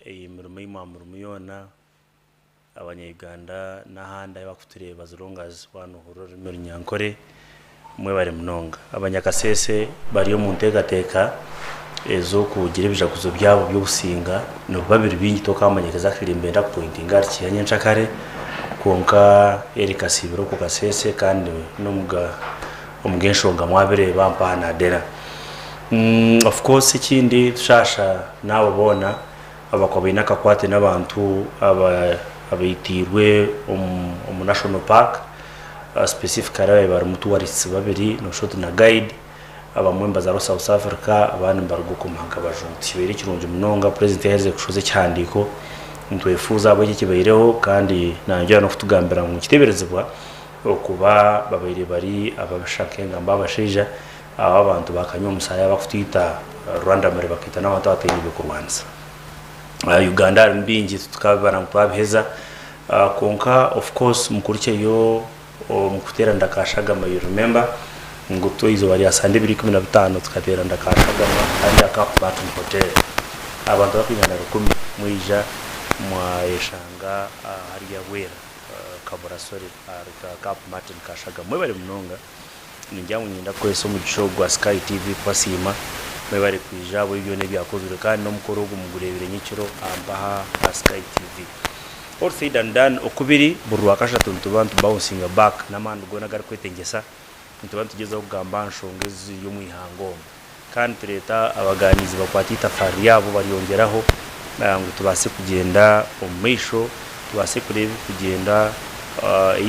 Imirimo yona abanyayuganda n'ahandi bakutureba as long as wano ururimi runyankore mwe bari munonga abanyakasese bari mu ntegateka ezo kugira ibijakuzo byabo by'ubusinga no babiri bingi tokamanyekeza kirimbenda pointinga arikiyanye nchakare konka erikasibiro ku kasese kandi no muga Enshonga mwabere bampana dera. Of course ikindi tushasha nabo bona abakwabina kakwate n'abantu abayitirwe National Park specifically bari mutuwaritsi babiri no shot na guide abamwemba za South Africa abandi mbarugo kumanga bajunti bere kirunje munonga president yaje kushoze cyandiko ntwefuza abo kikibereho kandi nanjye no kutugambira mu kiteberezebwa okuba babiri bari abashake ngamba abashija abantu bakanywa musaya bakutita Rwanda muri bakita n'abantu batenye ku Rwanda Uganda mbingi tukabana twabheza konka of course mukurike yo mukutera ndakashaga you remember nguto izo bari asande 2015 tukatera ndakashaga ari akabatun hotel abantu bakingana 10 mwija mwa Enshonga hari yawera kabura sorry arika Cap Martin kashaga mwe bari munonga ninjyamu nyinda kweso mu show gwa Sky TV kwasima mwe bari kwijabo ibyo ne byakozwe kandi no mukoro gumugurebere nyikiro ambaha Sky TV all said and done okubiri burwa kasha tuntubantu bouncing back namandu gona gari kwetengesa tuntubantu tugeza kugamba Enshonga yo mwihango kandi tureta abaganizi bakwatita fari yabo bariyongeraho ngo tubase kugenda omisho tubase kureba kugenda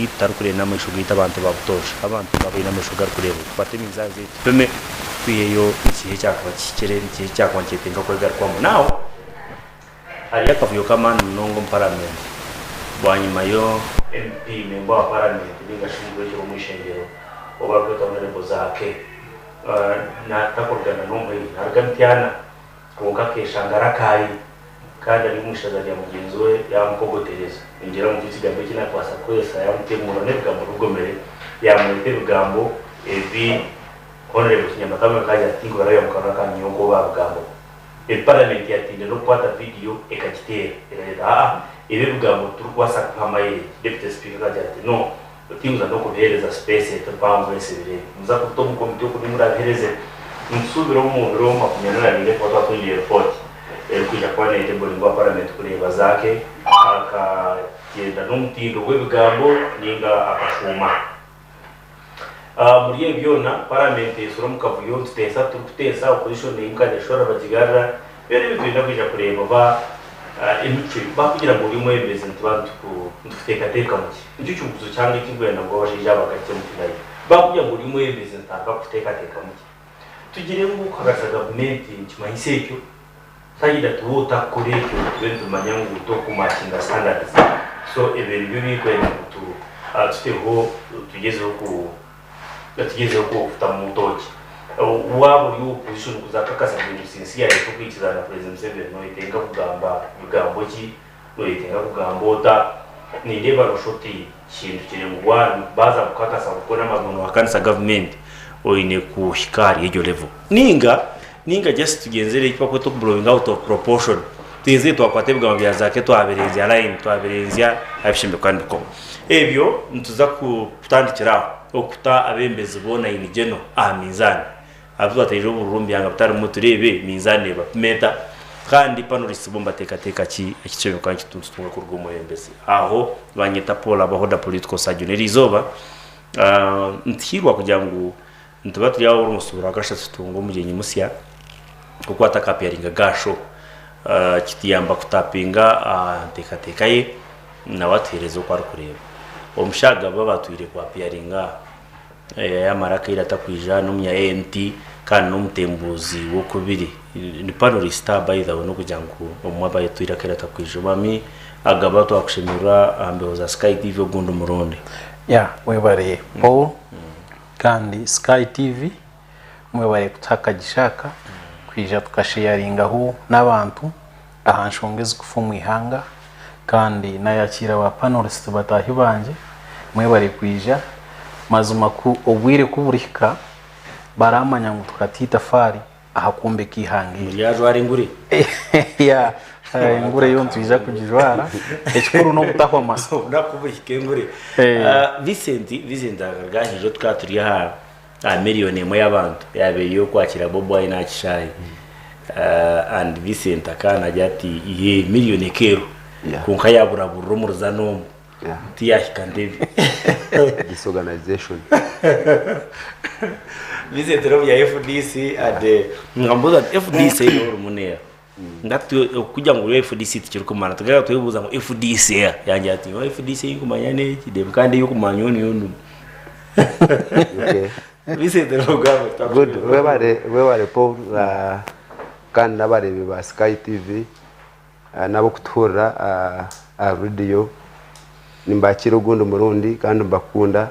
itarukure namasho gita abantu babutosha abantu babina amasho garkureba batemizaze tume kwiyeyo ikihe cyakwa kikere ikihe cyakwa cyetenga ko garkwamo nawo ari yakavuyo kamana nongo parliament bwanyuma yo MP member wa parliament bingashinzwe cyo mwishengero obarwe Hon.Zaake na takorgana nomwe argamtyana konka keshangara kai kandi ari mushazanya mugenzi we yamukogotereza ingera mu kigambo kina kwasa kwesa yamutemura nebigambo rugomere yamwete bigambo evi Honorable Kinyamatama kaja tingo raya mukana kanyongo bagambo parliament yatinde no kwata video ekakitera era ibe bigambo turukwasa kamaye deputy speaker kaja ati no tinguza no kubereza space tabamwe sebire muza kutomu komite ko nimurabereze nsubiro mu biro makumyana nile kwa twatunye report kuja kwa nete bolingo parliament kureba zake akagenda n'umutindo w'ebigambo ninga akashuma muri byona parliament isoro mukavuyo tutesa tukutesa opposition n'imukadeshora bagigarra bere bitwinda kuja kureba ba Emicwe bakugira ngo rimwe represent bantu ndufiteka muki icyo cyubuzo cyangwa ikingwenda ngo bashija bagake mu kidayi bakugira ngo rimwe represent bakuteka muki tugire ngo kagasa government kimahisekyo sayida tuota kureke twentu manyangu to kumakinga standards so ebintu bikwenda kutu tuteho tugezeho ku utamutoki wabo yo position kuzakakasa ibintu sinsiya yo kwikizana president Seven no itenga kugamba bigambo ki no itenga kugambota ni ndeba no shoti kintu kiri mu Rwanda baza kukakasa gukora amagono akanisa government oine ku hikari y'iryo level ninga just tugenzere ipako to blowing out of proportion tuze twakwate bwa bya Zaake twaberezya line twaberezya abishimbe kandi ko ebyo ntuza kutandikira okuta abembezi bona inigeno amizani abuzateje uburumbi yanga butari muturebe mizane bapimeta kandi pano risibomba teka ki ekicyo kandi kitunzwe ku rw'umuhembezi aho banyeta Paul Abaho da political surgery izoba ntikirwa kugira ngo ntuba turiyaho umusura gashatse tungo mugenyi musya kuko atakapiringa gasho kitiyamba kutapinga teka ye nawaterezo kwa rukureba omushaga babatwire kwa piringa yamaraka iratakwija n'umya NT kandi n'umutembuzi wo kubiri ni panorista by the way no kugira ngo omwaba yatwira kiratakwije bami agaba to akushimira ambeho za Sky TV ogundo muronde webare Paul kandi Sky TV mwebare kutaka gishaka kwija tukasharingaho n'abantu Enshonga kufumu ihanga kandi nayakira wa panelist batahi banje mwebare kwija mazuma ku obwire kuburika baramanya ngo tukatita fari ahakumbe kihangira yaje ari nguri ya ngure yo ntwiza kujijwara ekikuru no gutahwa amaso nakubike nguri Vincent agahije twaturi ha miliyoni imwe y'abantu yaberiyo kwakira Bobo Wine akishaye and Vincent akana jati ye miliyoni kero kunka yabura burumuruza no tiyahika ndevi this organization Vincent ro ya FDC ade ngambuza FDC yo rumunera ngatu kujya ngo FDC tikirkumana tugaga tuyibuza ngo FDC yanjye ati FDC yikumanya neki de kandi yikumanya yonu okay Vincent ro gabo good we were Paul kandi nabarebe ba Sky TV nabo kutura radio nimbakira ugundo murundi kandi mbakunda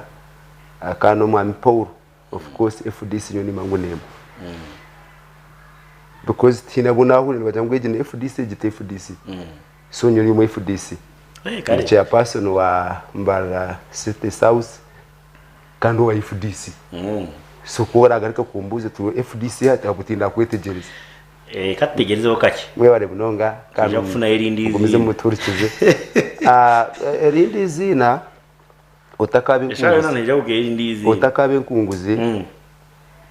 kandi umwami Paul of course FDC nyoni mangu nemo because tinabona aho ni bajya ngwegene FDC gite FDC so nyoni mu FDC kare chairperson wa Mbara City South kandi wa FDC so kora garika kumbuze tu FDC hata kutinda kwetegereza kategereza okaki mwe bare bunonga kandi ufuna irindi izi muturikize irindi zina utakabe nkunguzi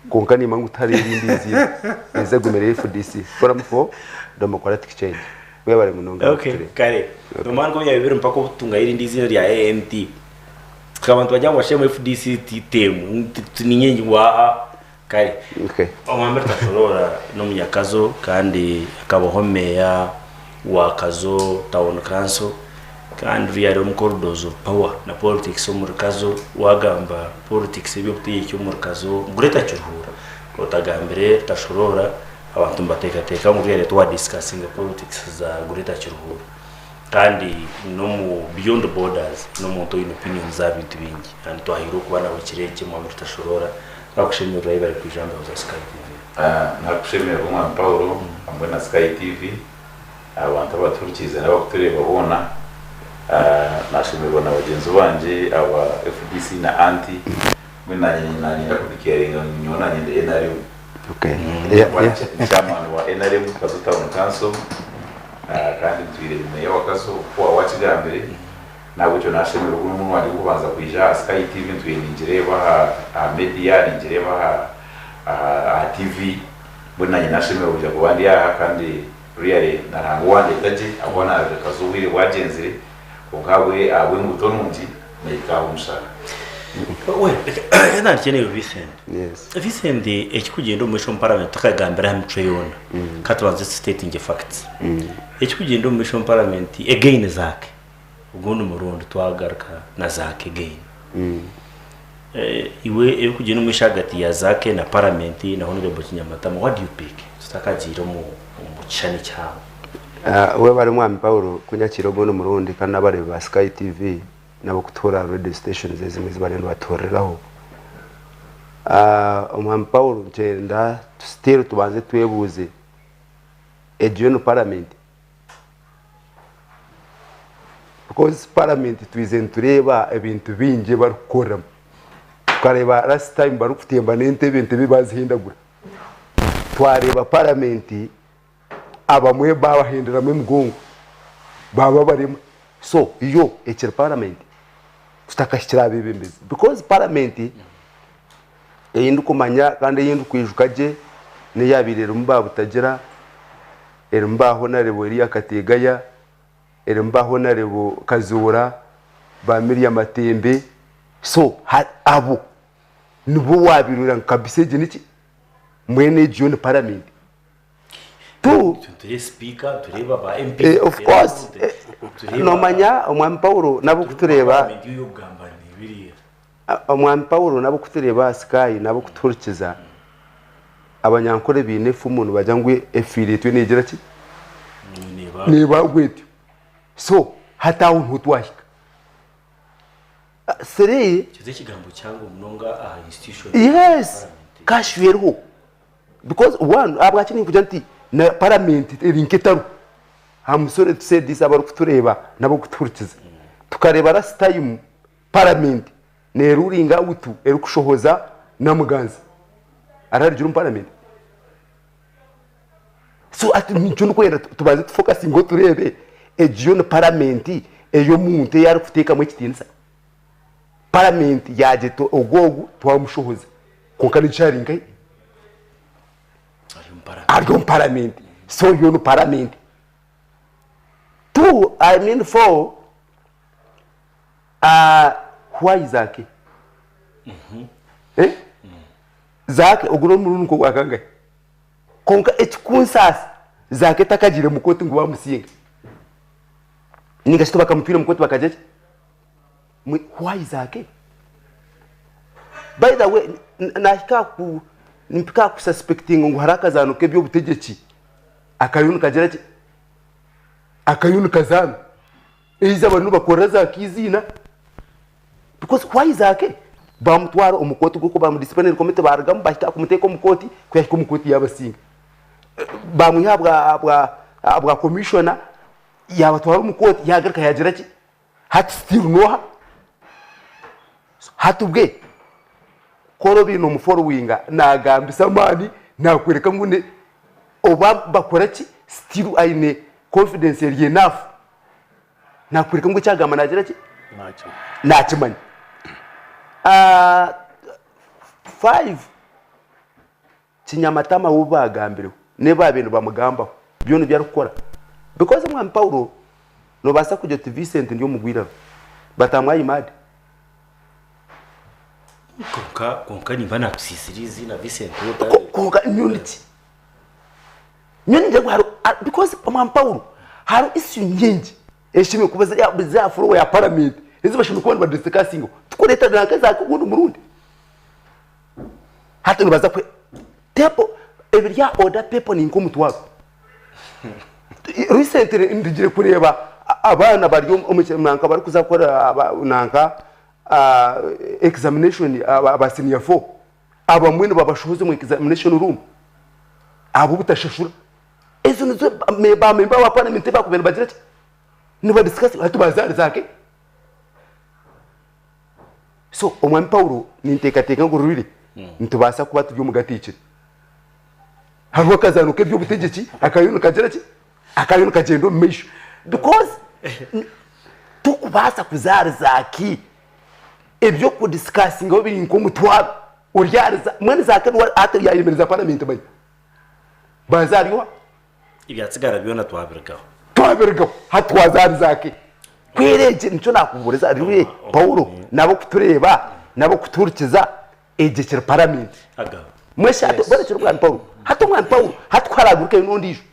konkani mangu tari irindi zina eze gumere FDC forum for democratic change mwe bare bunonga okay kare domani ko yabibira mpaka utunga irindi zina rya AMT kabantu bajya ngo shema FDC titemu ninyengi wa kare okay omwambere tashorora no munyakazo kandi akabaho meya wa kazo town council kandi vyari umukorodozo power na politics umurikazo wagamba politics byo kutiyeke umurikazo ngureta cyuhura ko tagambere tashorora abantu mbateka mu byere twa discussing politics za ngureta cyuhura kandi no mu beyond borders no mu to opinions za bintu bingi kandi twahiro kubana bakireke mu tashorora bakushimira bari ku ijambo za Sky TV nakushimira umwami Paulo hamwe na Sky TV abantu baturikiza n'abakutureba bona nashimirwa na bagenzi banje aba FDC na anti mwenanye ndakubikira nyona nyende NRM okay chairman wa NRM kazo town council kandi twire meya wakazo kwa wakigambere nabo cyo nashimirwa umuntu wari kubanza kwija Sky TV twinjireba media ninjireba TV mwenanye nashimirwa kuja kubandi ya kandi really narangwande gaje abona akazuwire wagenzire ukawe awengutonunji meka umshaka we yana keneye Vincent yes Vincent ekikugenda mu mission parliament takagambira hamcwe yona katubanze stating facts ekikugenda mu mission parliament again Zaake ugondo murundo twagaruka na Zaake again iwe ekikugenda mu ishagati ya Zaake na parliament na honorable Kinyamatama what do you pick tutakajira mu chani cyawe we bari mwami Paulo kunyakiro bono murundi kandi abare ba Sky TV nabo kutora radio stations zimwe zibare batoreraho umwami Paulo ngenda still tubanze twebuze ejo parliament because parliament twizen tureba ebintu binje barukora twareba last time barukutemba n'entebe bazihindagura twareba parliament abamwe babahindura mu mgongo baba barimo so iyo ekira parliament tutakashira bibembize because parliament eyindu kumanya kandi eyindu kwijukaje ne yabirira mba butagira erimbaho narebo eri akategaya erimbaho narebo kazura ba Miriam Matembe so abo nibo wabirura nkabise niki mwene John parliament tu speaker tureba ba MP of course no manya umwami Paulo nabo kutureba umwami Paulo nabo kutureba Sky nabo kuturikiza abanyankore binefu umuntu bajya ngwe affiliate negera ki niba gwete so hata untwahika sere kize kigambo cyango munonga institution yes kashwero because one abwakini kuja nti na parliament erinketaru hamusore to say this abaru kutureba nabo kuturikiza tukareba last time parliament ne rulinga utu erikushohoza na muganza ararjuru parliament so ati nico nukwenda tubaze focus ngo turebe ejo parliament ejo muntu yari kuteka mu kitinsa parliament yaje to ogogu twamushohoza konkani charinga ari parliament so yo no parliament two I mean for why Zaake Zaake oguro murunu ko akanga konka ekikunsas Zaake takagire mukoti ngo bamusinga ninga shito bakamupira mukoti bakajeje why Zaake by the way nipika ku suspecting ngo haraka zano ke byo butegeki akayunu kageraje akayunu kazana iza abantu bakora Zaake izina because why Zaake bamutwara umukoti guko bamudisciplinary committee baragam bahita kumuteka umukoti kuyashika umukoti yabasinga bamuhabwa abwa commissioner yabatwara umukoti yagarika yagira ki hati still noha hatubwe koro bino mu followinga nagambisa mani nakwereka ngune oba bakora ki still aine confidence enough nakwereka ngo cyagama nagira ki nakimanya 5 kinyamatama ubagambire ne babintu bamugambaho byone byari gukora because mwami Paulo no basa kujya Vincent ndiyo mugwira batamwaye imadi konka nimba nakusisirizi na Vincent konka immunity nyoni ndagwaro because mwami Paulo haro issue nyingi eshime kubaza ya follow ya parliament izi bashinzwe kubona badiscussing tukoreta danka Zaake ubundi murundi hata nibaza kwe tepo every order people ni nkomutu wako recently indigire kureba abana bari umukemwanka bari kuzakora nanka examination aba senior 4 abamwene babashoze mu examination room abo butashashura ezo nizo memba wa parliament bakubera bagira ati niba discuss hatubazari Zaake so omwami Paulo nintekateka ngo ruri ntubasa kuba tujyo mugatikire harwo kazanuke byo butegeki akayunu kagera ki akayunu kagendo mesho because tukubasa kuzara Zaake ebyo ku discussing ngo biri nko mutwara uryariza mwene Zaake atari yayemereza parliament bayi bazariwa ibyatsigara byona twabirgaho hatwazari Zaake kwireje nico nakuburiza ari Paulo nabo kutureba nabo kuturikiza egekera parliament agabo mwesha ato barekera umwana Paulo hato umwana Paulo hatwaraguruke n'ondisho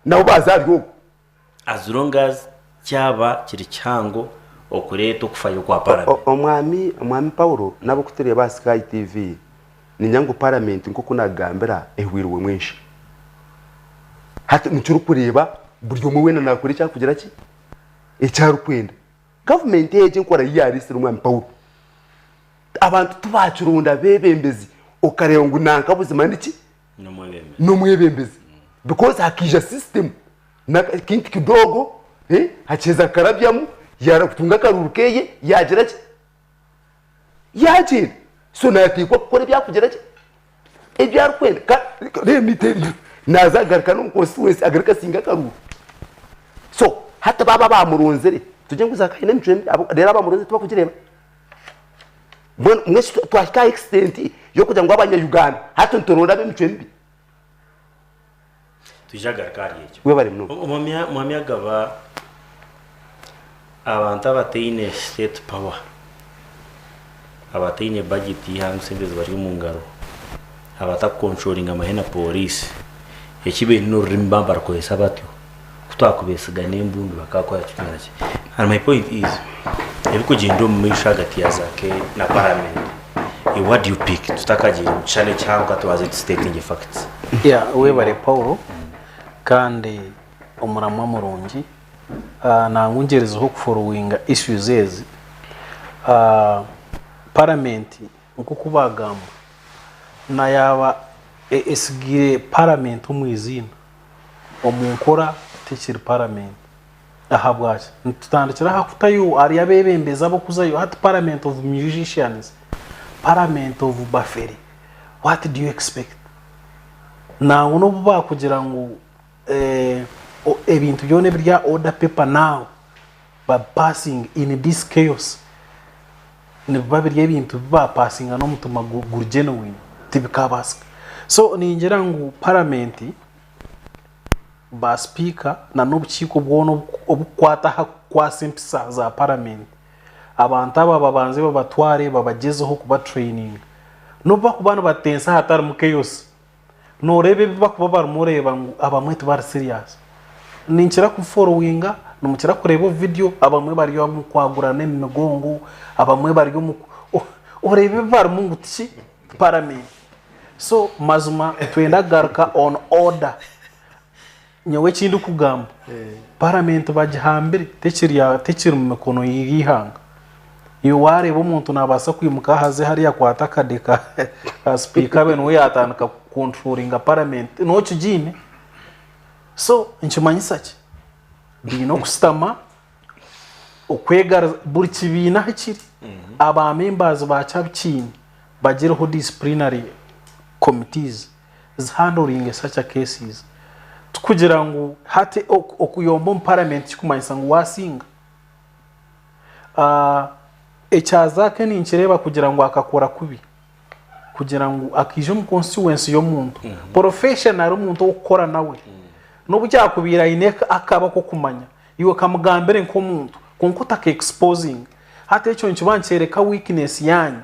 nabo bazariho as long as cyaba kiri cyango okureto kufayo kwa parliament omwami Paulo nabo kutureba Sky TV ni nyango parliament nko kunagambira ehwiriwe mwenshi hati nicyo kureba buryo muwena nakuri cya kugira ki ecyaro kwenda government yeje nkora yarisira umwami Paulo abantu tubacurunda bebembezi okareba ngo nanka buzima niki no mwebembezi because hakija system na kintu kidogo hacheza karabyamu yarakutunga karurukeye yagira ki yaje so natikwa gukora byakugira ki ebyaro kwenda remiteri nazagarika no constituency agarika singa karu so hata baba bamurunzere tujye nguzaka ine micwe rero abamurunze tuba kugireba bon mwese twashika extent yo kujya ngo abanya Uganda hata ntorora be micwe mbi tujagarika yeje we bari mno umwami agaba abantu abatine state power abatine budget y'hangu sembeze bari mu ngaro abata controlling amahena police ekibe n'urimba barakoyesa batyo kutakubesiga nembundu bakakora cyane and my point is ebiko jindo mwishagati ya Zaake na parliament what do you pick tutakagira cyane cyangwa tubaze stating facts we bare Paulo kandi umuramwa murungi nangungereza ho kuforwinga issues ezi parliament nko kubagamba na yaba esigire parliament umwizina omunkora tekiri parliament ahabwaje tutandikira hakutayo ari yabebembeza abo kuzayo hat parliament of musicians parliament of bufferi what do you expect nawe no buba kugira ngo ebintu byone bya order paper now ba passing in this chaos ne babiri ebintu ba passing no mutuma genuine tibikabasika. So ningira ngo parliament ba speaker na n'ubukiko bwono obukwata kwa simpisa za parliament abantu aba babanze babatware babagezeho kuba training no bakubana batensa hatari mu chaos no rebe bakuba barumureba abamwe tubara serious ninchira ku followinga numukira kureba video abamwe bari yo kwagurana n'imigongo abamwe bari yo urebe barumungu tiki parliament. So mazuma twenda garuka on order nyewe kindu kugamba parliament bajihambire tekiri mu mikono yihanga iyo wareba umuntu nabasa kwimuka haze hariya kwata kadeka speaker beno yatandika controlling parliament no kijine. So nchimanyisa ki bino kustama okwegara buri kibina hakiri aba members ba chabchini bagireho disciplinary committees is handling such a cases tukugira ngo hate okuyomba parliament kikumanyisa ngo wasinga echazaake ni nchireba kugira ngo akakora kubi kugira ngo akije mu constituency yo muntu professional umuntu ukora nawe no bucyakubira ineka akaba ko kumanya iwe kamugambere nko muntu konkuta ke exposing hate cyo nchibanchereka weakness yanyu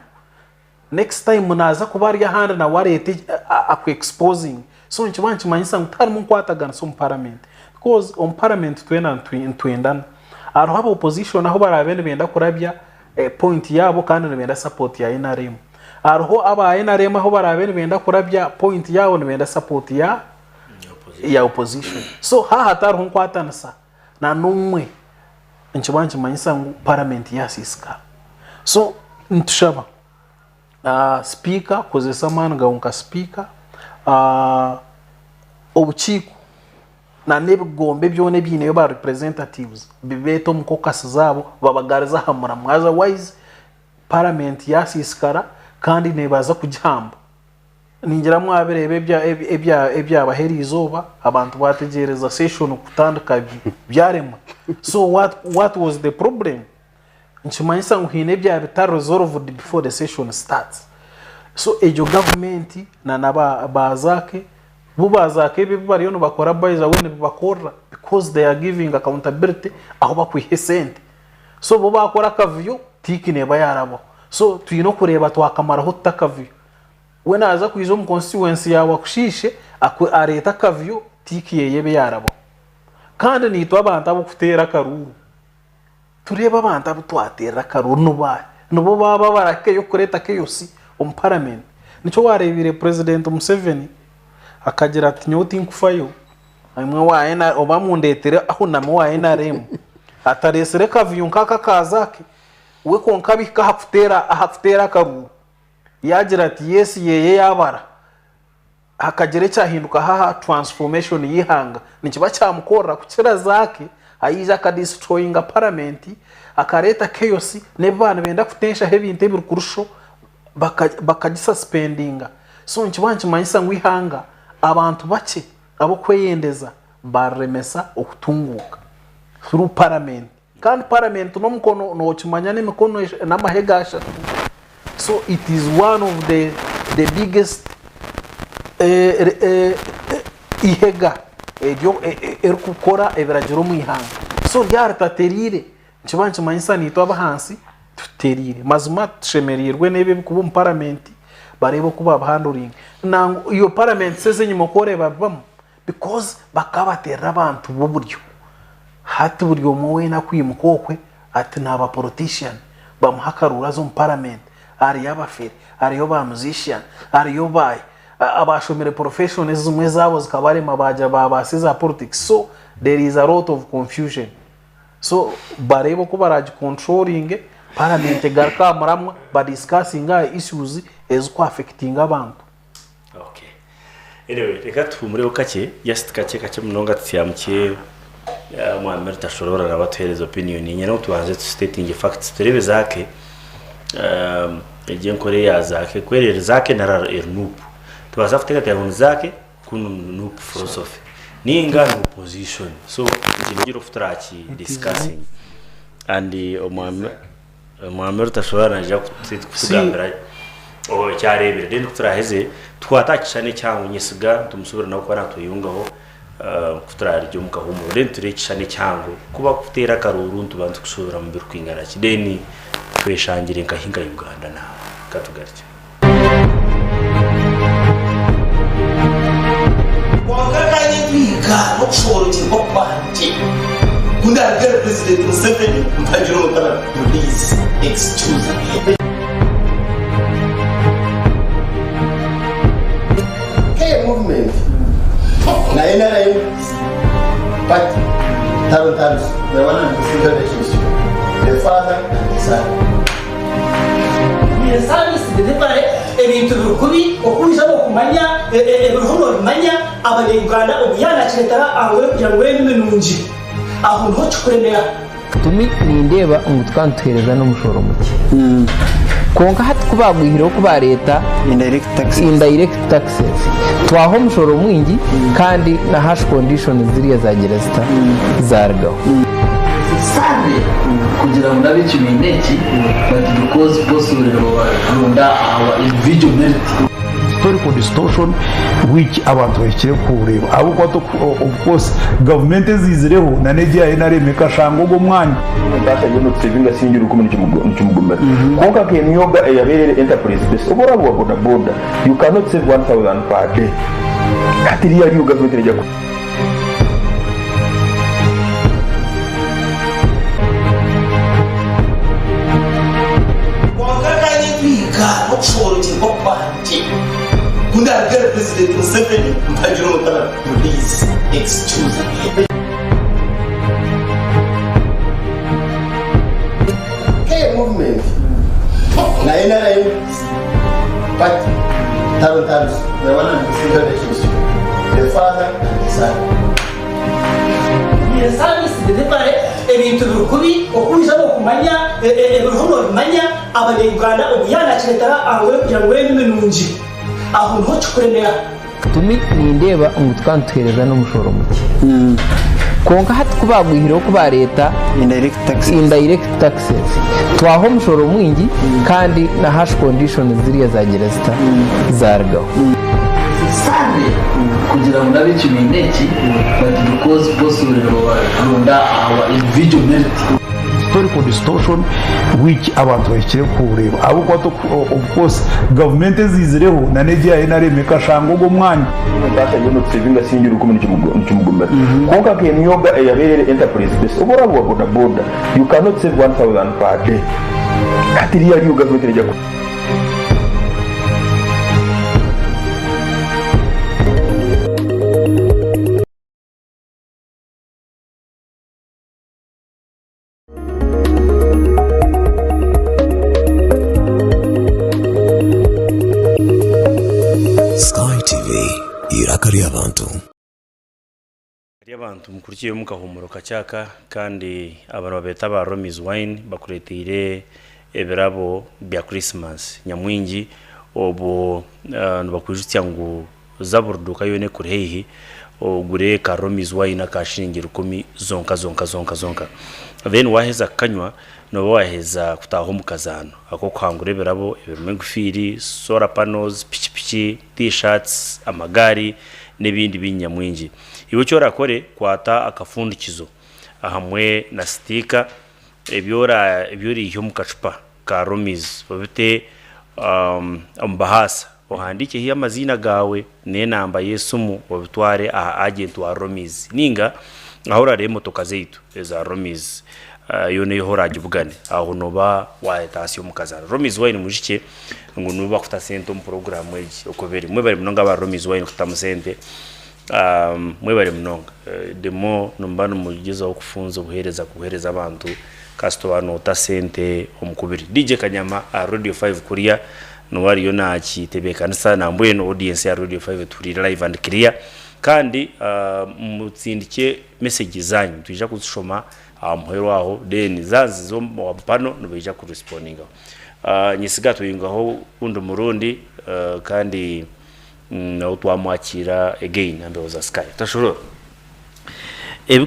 next time naza kubari ya hand na warete aku exposing. So nchibanchimanyisa ngutari mu kwatagana so parliament because on parliament twendana aro haba opposition aho barabene benda kurabya point yabo kandi benda support ya NRM aro aba NRM aho barabene benda kurabya point yabo benda support ya opposition. So hatari hunkwatana sa na numwe nchibanchimanyisa ngu parliament yasiska. So ntushaba speaker kozesa man gaunka speaker obuchiko na nebigombe byone byine ba representatives bibeto mukokasi zabo babagariza hamura mwaza wise parliament yasiskara kandi nebaza kujamba ningira mwabirebe ebya baheri izoba abantu bategereza session kutandika byarema. So what was the problem? Nchimanyisa nguhine bya bitaro resolved before the session starts. So ejo government na bazake bubazake bibari yono bakora bayiza wene bakora because they are giving accountability aho bakwihesente. So bo bakora kavyo tiki ne bayarabo. So tuyino kureba twakamara hota kavyo wena aza kwizo mu constituency yawe kushishe areta kavyo tiki yebe yarabo kandi nitwa abantu abo kutera karuru tureba abantu abo twatera karuru nubo baba barake yo kureta keyosi parliament nico warebire president Museveni akagira ati nyoti nkufayo amwe waena obamundetere aho namwe waena rem ataresere kavyo nkaka kazake we konkabika hafutera karuru yagira ati yes yeye yabara hakagere cyahinduka haha transformation yihanga nikiba cyamukora kukira zake ayiza ka destroying parliament akareta chaos nebana benda kutensha hebintu ebirukurusho bakagisuspendinga. So nkibanki manyisa ngwihanga abantu bake abo kweyendeza baremesa okutunguka through parliament kandi parliament no mukono no kimanya ne mikono n'amahegasha. So it is one of the biggest ihega erukukora eberagiro mwihanga. So ryarataterire nkibanki manyisa nitwa abahansi tuterire mazuma tushemerirwe nebe kuba mu parliament barebo kuba handling na iyo parliament seze nyimo koreba bam because bakabatera abantu boburyo hati buryo muwe na kwimukokwe ati naba politician bamuhakarura zo mu parliament ari yabafere ari yo ba musician ari yo bay abashomere professionals zimwe zabo zikabare mabaja babasiza politics. So there is a lot of confusion. So barebo ko baraji controlling parliament garka maramwa ba discussing issues ezo affecting abantu. Okay, anyway reka tumureo kake just kake munonga tsiyamke Muhammad tashorora nabathereza opinion nyene tubanze stating facts turebe zake eje nkore ya zake kwerere zake narara ernupu tubaza kuteka ya Hon.Zaake kuno no philosophy ninga no position so ikiro futraki discussing and omwamero tashobora naja kutugambira o cyarebere den kutraheze twatakishane cyangwa nyisiga tumusubira nako bana tuyungaho kutrari ryo mukahumo den turekishane cyangwa kuba kutera karuru ntubanze kusubira mu birkwingana kideni tweshangire nkahinga Uganda na katugarije wakakanye kwika no kushorokirwa kwanje kundagara president Museveni mpagiro mutara please excuse me movement na NRM but sometimes the one and the single relationship the father and the son the service delivery ebintu bikubi okubisha okumanya ebihono bimanya abanyarwanda obuyana cyetara aho kugira ngo wene nunji aho nto chukuremera tumi nindeba umutwantuhereza no mushoro muke konka hati kubagwihiro kuba leta indirect taxes twaho mushoro mwingi kandi na hash condition ziriya za geresta zargaho sabe kugira ngo nabe kimeneki but because possible runda our individual merit historical distortion which abantu bakire kureba abo kwato of course government zizireho na neje ya NRM kashango go mwanya ndasha yo notsevinga singira ukomene cyumugomera konka ke nyoga yaberere enterprise base obora bwa boda you cannot save 1000 per day katiri ya government reja wakakanye kwika no kushorokirwa kwanje kundagara president Museveni mpagiro mutara please excuse me movement na NRM but sometimes the one and the single relationship the father and the son the service delivery ebintu bikubi okubisha okumanya ebihono bimanya abanyarwanda obuyana cyetara aho kugira ngo wene nunji aho nto chukuremera tumi nindeba umutwantuhereza no mushoro muke konka hati kubagwihiro kuba leta indirect taxes twaho mushoro mwingi kandi na hash condition ziriya za geresta zargaho sabe kugira ngo nabe kimeneki but because possible runda our individual merit historical distortion which abantu bakire kureba abo kwato of course government zizireho na neje ya NRM kashango go mwanya ndasha yo notsevinga singira ukomene cyumugomera konka ke nyoga yaberere enterprise base obora bwa boda you cannot save 1000 per day katiri ya government reja abantu mukurikiye mukahumuro kacyaka kandi abantu babeta ba Romi's wine bakuretire ebirabo bya Christmas nyamwingi obo nubakujutya ngo zaburduka yone kurehi ogure ka Romi's wine akashingira 10 zonka then waheza kanywa no waheza kutaho mukazano ako kwangure birabo ebimengufiri solar panels pichipichi t-shirts amagari nebindi binyamwingi iwe cyora kore kwata akafundikizo ahamwe na sticker ebyori yo mukacupa ka Romi's babite ambahasa ohandike hiya mazina gawe ne namba yesumu wabitware agent wa Romi's ninga ahora re motoka zeitu za Romi's yone ihora jivugane aho noba waetasiyo mukazana Romi's wine mujike ngo nuba kutasento mu program eji okobere mwe bari mnonga ba Romi's wine kutamusente mwe bari mnonga demo nombano mugiza okufunza kuhereza abantu kasitobano utasente omukubiri DJ Kanyama Radio 5 Korea no wari yona kitebekana na mbweno audience ya Radio 5 turi live and clear kandi mutsindike message zanyu tujja kushoma muhero aho then zanzi zo wapano nubija ku respondinga nyisiga tuyingaho undo murundi kandi naho twamwakira again ambe za Sky tashobora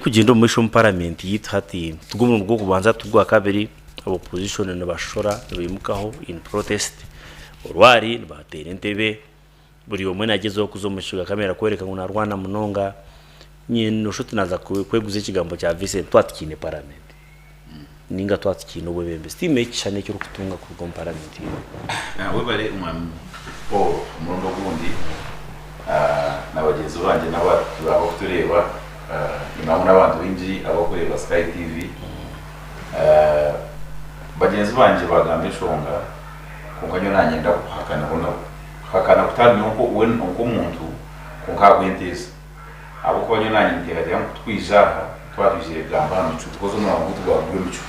kugenda mu mission parliament yithati tugumwe bwo kubanza tugwa kabiri opposition n'abashora bimukaho in protest urwari batera entebe buri umwe nagezeho kuzomushuga kamera kwereka ngo narwana munonga nyine nshuti naza kweguza ikigambo cya Vincent twatikine parliament ninga twatikine ubwembe stime cyane cyo kutunga ku parliament we bare umwami umurundo gundi n'abagenzi banje n'abaho tureba imamo n'abantu binji abakorera Sky TV bagenzi banje bagambe Enshonga kunganyo nanyenda kuhakana hakana kutani uko umuntu kunkagwenteza abo ko banyo nanyindira rya kutwijaha twabije gamba hano tukozo no abantu twagwe mico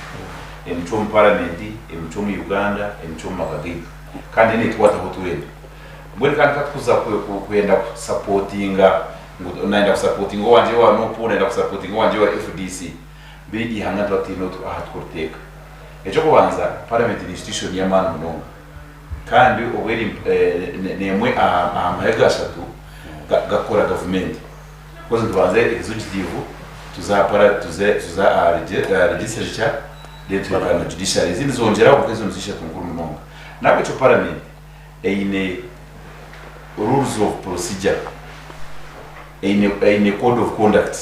emico mu parliament emico mu Uganda emico mu Magadi kandi ni twataho tuwenda mbere kandi katuza kwenda supportinga ngo naenda supportinga wanje wa no pona naenda supportinga wanje wa FDC biri ihanga twatino ahatkorteka ejo kubanza parliament institution ya manu no kandi obweri nemwe amahega ashatu gakora government koze tubanze executive tuza legislature letu na judiciary zindi zongera kukezo nzisha tunkuru munonga nako cyo parliament eine rules of procedure eine code of conduct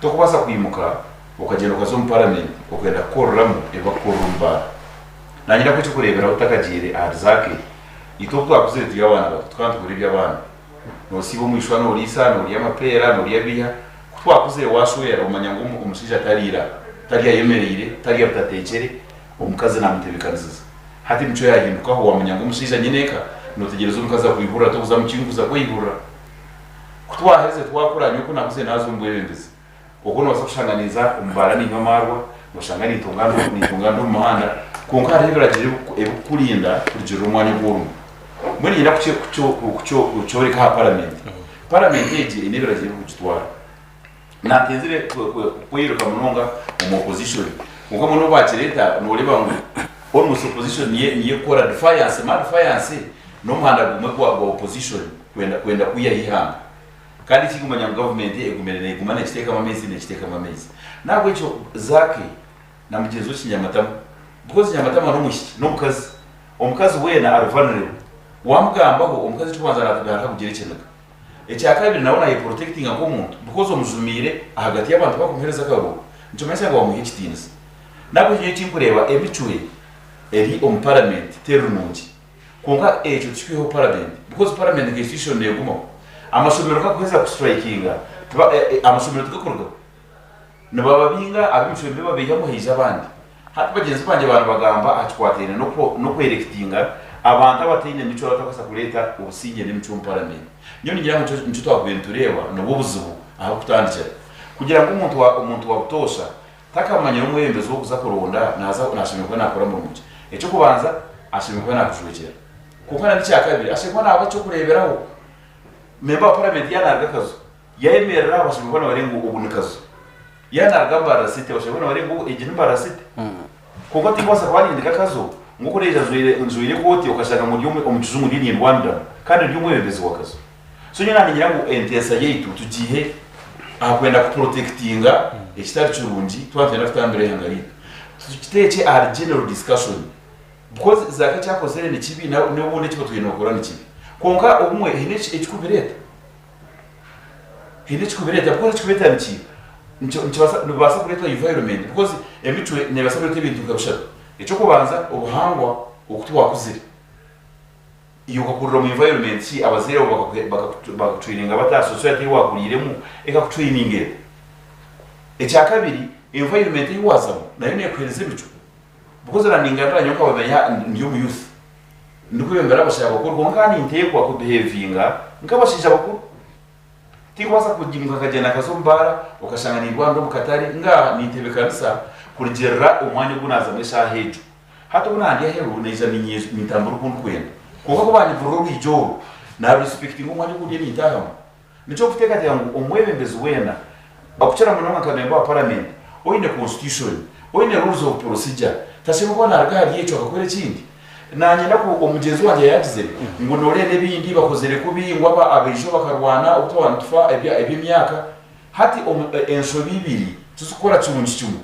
to kubasa kwimuka ukagenda ukazo mu parliament ukagenda kororamo ebakorumba nanyira ko cyo kurebera utakagire Hon.Zaake itopwa kuzeti y'abana batwanta kuri by'abana no sibo mwishwa no lisa no yamapera no yabiha twakuze washoyera umanya ngo umushija tariya yemerire tariya butatekere umukazi namutebekaniza hati mico yahinduka ho wamanya ngo umushija nyeneka no tegereza umukaza kwihura to uzamukinguza kwihura kutwaheze twakuranye uko nakuze nazo mbwebembeze uko no wasakishanganiza umbara ni nkamarwa mushangani itungando mu muhanda kunka ribiragira kurinda kugira umwanya w'urumu muri nyina kucyo reka parliament yeje inibiragira kugitwara natenzire kwiruka munonga mu opposition kuko muno bakireta no reba ngo almost opposition niye kora defiance no muhanda gumwe kwa opposition kwenda kuyahihanga kandi kigumanya government egumerere igumane kiteka amamezi nabwo cyo Zaake na mugenzi w'ikinyamatama because kinyamatama no mushyi no mukazi omukazi wena arvanire wamugambaho omukazi tubanza natugara kugira ikinaka ecyakabiri nawe naye protecting akomuntu because omuzumire hagati y'abantu bakumhereza kabo nicyo mese ngo wamuhe kitinzi nabwo cyo kinkureba Emicwe eri om parliament terunungi kunga ejo tsikwiho parliament because parliament institution negumo amashomero kakweza kustrikinga amashomero tugakorwa nababinga abimshombe babijamo hije abandi hati bagenzi banje abantu bagamba atwatene no kwerekitinga abantu abatine mico batakasa kureta ubusinge n'imico mu parliament nyo ngira ngo nico twagwentureba no bubuzubu aho kutandikira kugira ngo umuntu wabutosha takamanya umwembezo wo kuzakoronda naza nashimirwa nakora mu muco eco kubanza ashimirwa nakushukira kuko na cyakabiri ashimirwa nabo cyo kureberaho memba parliament yanarga kazo yemerera abashimirwa n'abarengo ubunikazo yanarga barasite bashobora barengo igini barasite kuko tingwasa kwandika kazo nguko reja nzuire koti ukashaka mu ryumwe omujuzungu ndini Rwanda kandi ryumwe bebezi wakazo so nyina ngira ngo entesa yetu tugihe akwenda ku protectinga ekitari cyurungi twatenda futambere yangari tukiteke a general discussion because Zaake cyakoze ni kibi n'ubundi cyo twino gukora ni kibi konka umwe hinechi ekikubireta because ekikubireta ni kibi nibasa kureta environment because Emicwe nebasa kureta ibintu kabishaka icyo kubanza ubuhangwa ukutwakuzira iyo ukakurira mu environment abazire bakatraininga bata society wakuriremo ekakutraininga ecyakabiri environment yiwazamo nayo nekwereze bicu because raninga ndanyo kabamenya ndiyo mu youth ndikubembera abashaka bakuru ngani intekwa ku behavinga ngabashija bakuru tikwasa kujimwa kagena kazombara ukashanga ni Rwanda mukatari nga nitebekanisa kurigera umwanya gunaza mesha hejo hato unandi yaheru neza nitambura kundu kwenda kuko kubanye vuro bijo na respecting umwanya gudiye nitahama nico kuteka yangu umwebembezi wena akuchara munonga kanemba parliament oine constitution oine rules of procedure tashimo kwa narga yecho akakore kindi nanye nako omugenzi wanjye yagize ngo nore nebindi bakozere kubi ngo aba abejo bakarwana utwana tufa eby'imyaka hati ensho bibiri tuzukora kirungi kimwe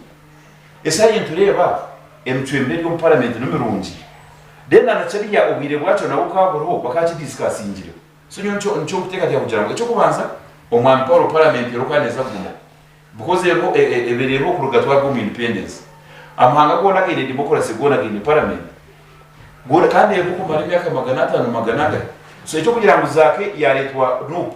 esa yentureba Emicwe mbere yo parliament n'umurungi then anachariya ubire bwacho nawo kaburo bakaki discussingire so nyo guteka cyo kugira ngo cyo kubanza omwami Paul parliament yokaneza gumo because yego eberebo kurugatwa rwo independence amahanga gona kine democracy gona kine parliament gona kandi yego kumara imyaka 500 so cyo kugira ngo Zaake yaretwa no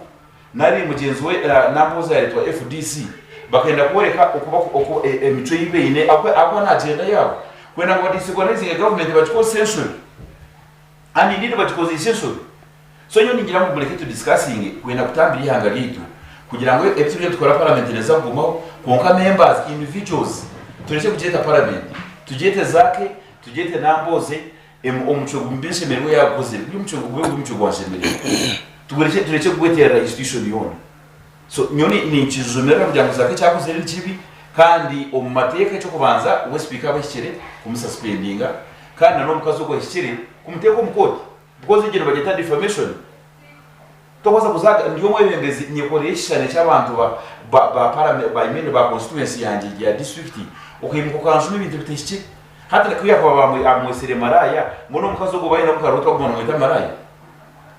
nari mugenzi we namboza yaretwa FDC bakenda kuwereka uko Emicwe yibeyine akwa na agenda yabo kwenda ngo disorganizing government bachiko censure and indeed bachiko censure so nyo ningira mu buleke to discussing kwenda kutambira ihanga litu kugira ngo ebyo tukora parliament neza gumaho konka members individuals tureke kugeta parliament tugete Zaake tugete namboze omuco gumbishe merwe yakoze by'umuco gwashemere tureke kugwetera institution yone so nyoni ni ikizumera kugira ngo Zaake cyakoze ari kibi kandi omumateka cyo kubanza we speaker bashyire kumususpendinga kandi no mukazo ko hishyire kumuteko mukoti because igero bageta defamation tokoza kuzaga ndiyo mwebengezi nyekoreshane cy'abantu ba parliament ba constituency yanjye ya district ukimuko kanjuma ibintu bitishye hata kuya kwa amwesere maraya ngono mukazo go bayina mukarutwa kumuntu mwita maraya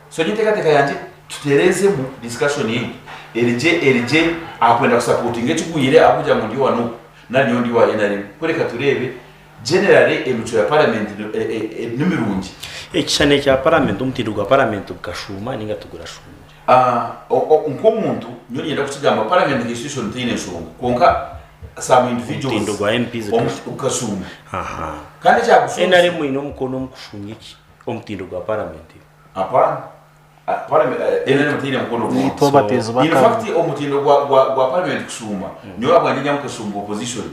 so nyitekateka yanjye tutereze mu discussion iyi erije akwenda kusupporting ekiguyire akuja mu ndiwa no nani ndiwa enari kureka turebe generally Emicwe ya parliament n'emirungi ekishane cya parliament umutindo gwa parliament bukashuma ninga tugura shuma nkomuntu nyoni yenda kukigamba parliament institution tine shungu konka some individuals umutindo gwa MPs ukashuma kandi cya gusuma enari mu ino mukono mukushumye iki umutindo gwa parliament apana enene mutine mukono bateza in fact omutindo gwa parliament kushuma nyo abanje nyamukashumba opposition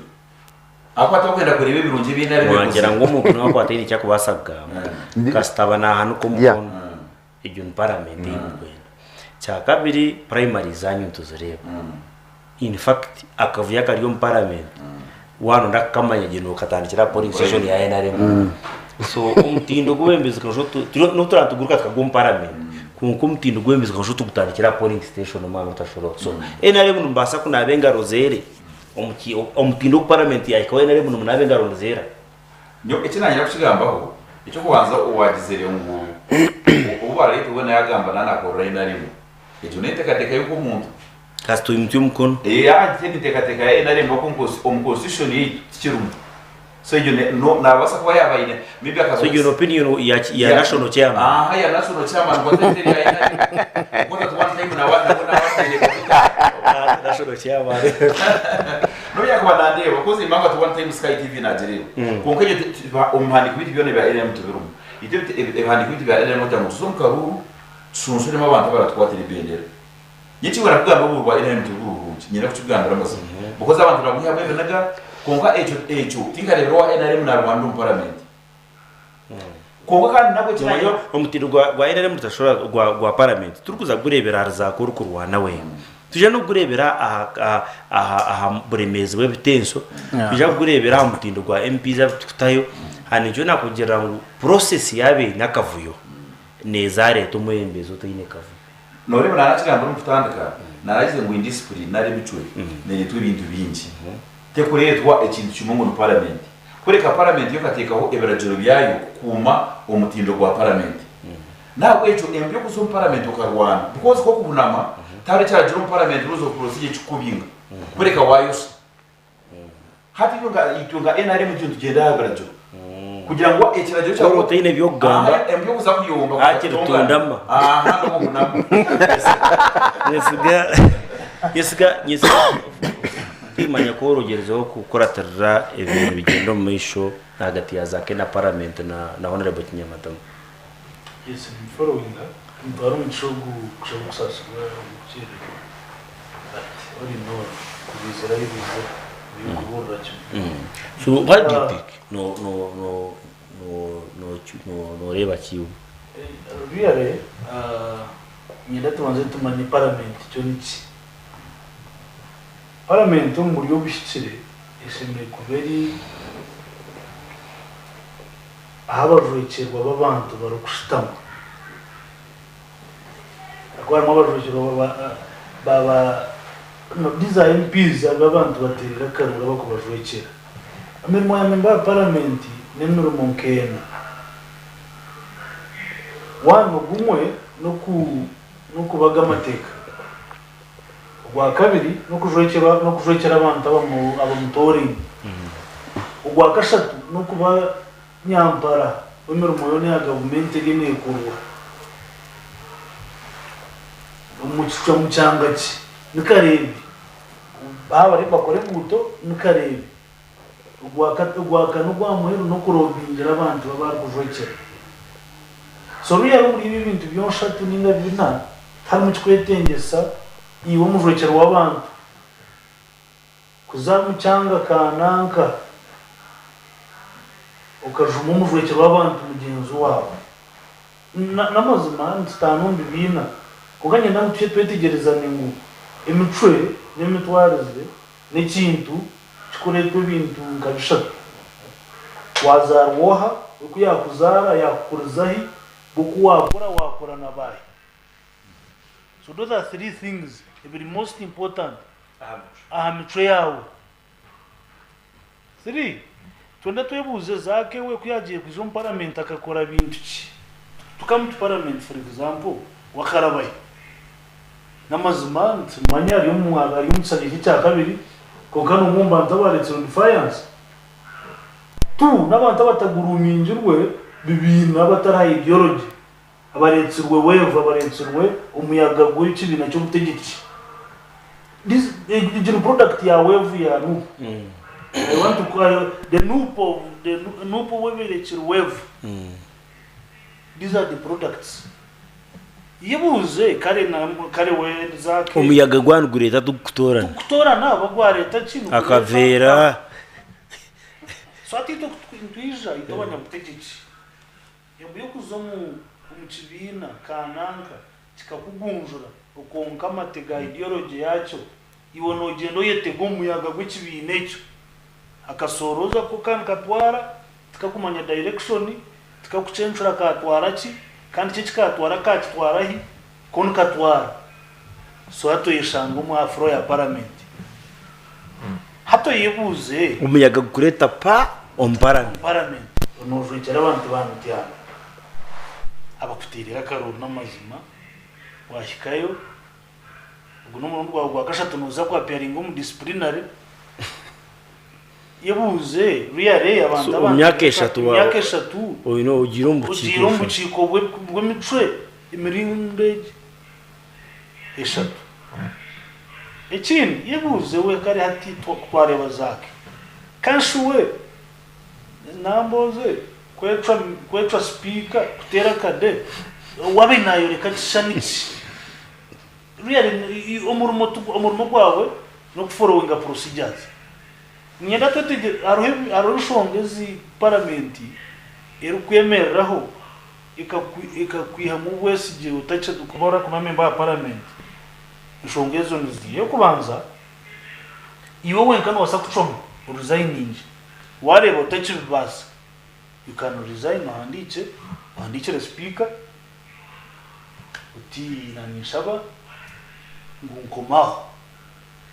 akwata kwenda kurebe birungi binari wagira ngo umuntu wako atini cyakubasabwa kastaba na hanu ko mukono ijyo parliament y'Uganda cya kabiri primary zanyu tuzureba in fact akavuya kari yo parliament wano ndakamanya gino katandikira polling station ya NRM so umutindo gwembeze kajo no turantuguruka tukagum parliament kumutindo gwembeze kajo tukutandikira polling station no mama tashoro so NRM numbasa kuna benga rozere omutindo parliament ya ikawe NRM numunaba benga rozera nyo ekinanya kukigambaho icyo kubanza uwagizere ngo ubare tubona yagamba nana ko NRM icyo netekateka yuko umuntu kasto imtu mukono tekateka NRM ko constitution y'ikirumwe so you no na basa kwa yabayine maybe akazo so your opinion ya national chairman ya national chairman kwa tete ya ina kwa tu one time na watu ile kwa national chairman no ya kwa nande because imanga tu one time Sky TV na jere konkeje umhani kwiti byone bya LM tubirum ite ehani kwiti bya LM tamu sonkaru sunshore mabantu baratwatira ibendera yici barakugamba ubu rwa LM tubirum nyira kucuganda ramaze because abantu bamuha bebenaga konka echo tingarero wa NRM na Rwanda parliament konka kandi nako cyayo omutindo gwa NRM mutashora gwa parliament turukuza gurebera Zaake uri kurwana we tuje no gurebera aha buremezi webitenso bija gurebera omutindo gwa MPs abututayo hanijo nakugira ngo process yabe nakavuyo nezare tumwembezo tuyine kavu nore bana nakigamba mutandika naragize ngo indiscipline nare Emicwe nenyitwe ibintu bingi tekuretwa ekintu kimungu no parliament kureka parliament yo katekaho eberajero byayo kuma omutindo gwa parliament naho echo embyo kuzo parliament okarwana because ko kubunama tare cyajero parliament ruzo procedure chikubinga kureka wayose hati itunga NRM cyo tugenda eberajero kugira ngo ekirajero cyo proteine byo gamba embyo kuza kuyomba tundama no munama yesiga imanya ko urugerezo gukora tarra ibintu bigenda mu misho hagati ya Zaake na parliament na honorable Kinyamatama yes following that mbaro mchogu kusasura ukire ati no kubizera ibizo bikubura cyo so what do you think no reba kiyo really nyenda tubanze tumanye parliament cyo niki parliament mu buryo bwishikire esemere kuberi ahabajwekerwa babantu barukushitama akwarimo abajwekerwa baba no design MPs abantu baterera karura bakubajwekera amirimo ya member ya parliament n'imirimo nkena wano gumwe no kubaga amateka ugwa kabiri no kujwekera abantu abamutoringa ugwa kashatu no kuba nyampara imirimo yone ya government gene kurwa umucyo mucyangaki nikarebi baba bakore muto nikarebi ugwa kanu gwa muheru no kurobingira abantu baba kujwekera so rero muri ibi bintu byonshatu ninga bina harimo twetengesa iwo mujwekera w'abantu kuzamucyanga kananka ukajuma umujwekera w'abantu mugenzi wabo n'amazima nstanumbi bina kuganye nawe twetegereza ningu Emicwe n'imitwarize n'ikintu kikuretwe ibintu nkabishatu wazarwoha uko yakuzara yakukurizahi buku wakora nabaye. So those are three things the most important Emicwe yawe. Three twenda twebuze Zaake we kuyagiye kuzo parliament akakora bintu ki tukamu parliament for example wakarabaye namazima manya ari umwaga ari umusagije cya kabiri kokano umumba ntabaretse on defiance tu nabantu bataguruminjirwe bibina batara ideology abaretsirwe weva abaretsirwe umuyaga gw'ikibina cyo gutegeki this the product ya wave ya nu I want to call the noob wave. These are the products. Yebuze kare we Zaake umuyaga gwangureta dukutorana bagwareta kintu akavera so atito kwintuija itobanya gutegeki yembuye kuzomu umukibina kananka kikakugunjura ukonka amatega ideology yacyo iwono ugendo yetego umuyaga gw'ikibina ecyo akasoroza ko kan katwara tikakumanya direction tikakucenshura katwara ki kandi cyo kikatwara katwara hi kon katwara so hato yishanga mu afro ya parliament hato yebuze umuyaga kureta pa on parliament onojwekera abantu bantu abakutirira karuru n'amazima washikayo ubwo n'umuntu gwa gashatu nuza kwa pairing mu disciplinary yebuze really abantu imyaka eshatu oino ugira umbuciko bw'Emicwe imirimbe eshatu ekindi yebuze we kare hati twareba Zaake kanshuwe namboze kwetwa speaker kutera kade wabe nayo reka kishaniki really umurimo gwawe no kufollowinga procedures nyenda tete arushongezi parliament erukwemereraho ikakwiha mu wesije utache dukubora kuma member ya parliament nshongezo niziye kubanza iwe wenkano wasa kuchoma resigning wareba utache bibasa you can resign handike the speaker uti nanishaba ngunkomaho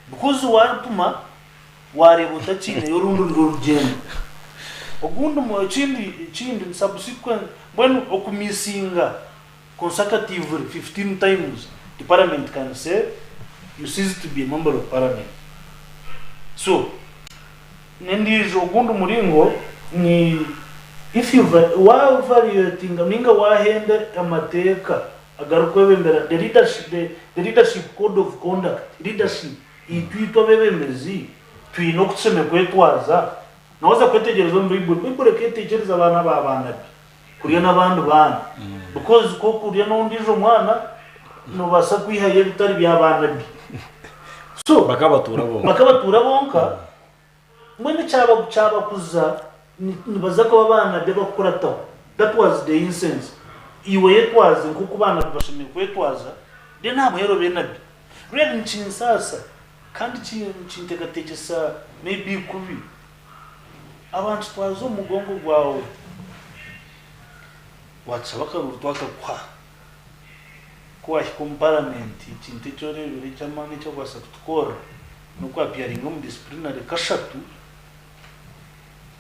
because warapuma wareba utachine yorundi rugendo ogundo mu chindi subsequent when okumisinga consecutively 15 times the parliament can say you cease to be a member of parliament. So nendijo ogundo muringo ni if you were evaluating ninga wahenda amateka agarukwebembera the leadership code of conduct leadership itwito bebembezi twino kuseme kwetwaza nawaza kwetegereza muri Bible ketegereza abana babana kuriya nabandi bana because ko kuriya n'undijo mwana no basa kwihaye bitari byabana bi so bakabatura bonka mwene cyaba kuza nibaza ko abana be bakurataho that was the incense iwe yetwaze kuko bana bashimye kwetwaza de ntabwo yero benabi really nshinsasa kandi nshintegategesa maybe kubi abantu twazo umugongo gwawe watsaba kaburu twakakwa kwa parliament ikintu cyo rebere cyamani cyo kwasa tukora no kwapiaringa mu disciplinary kashatu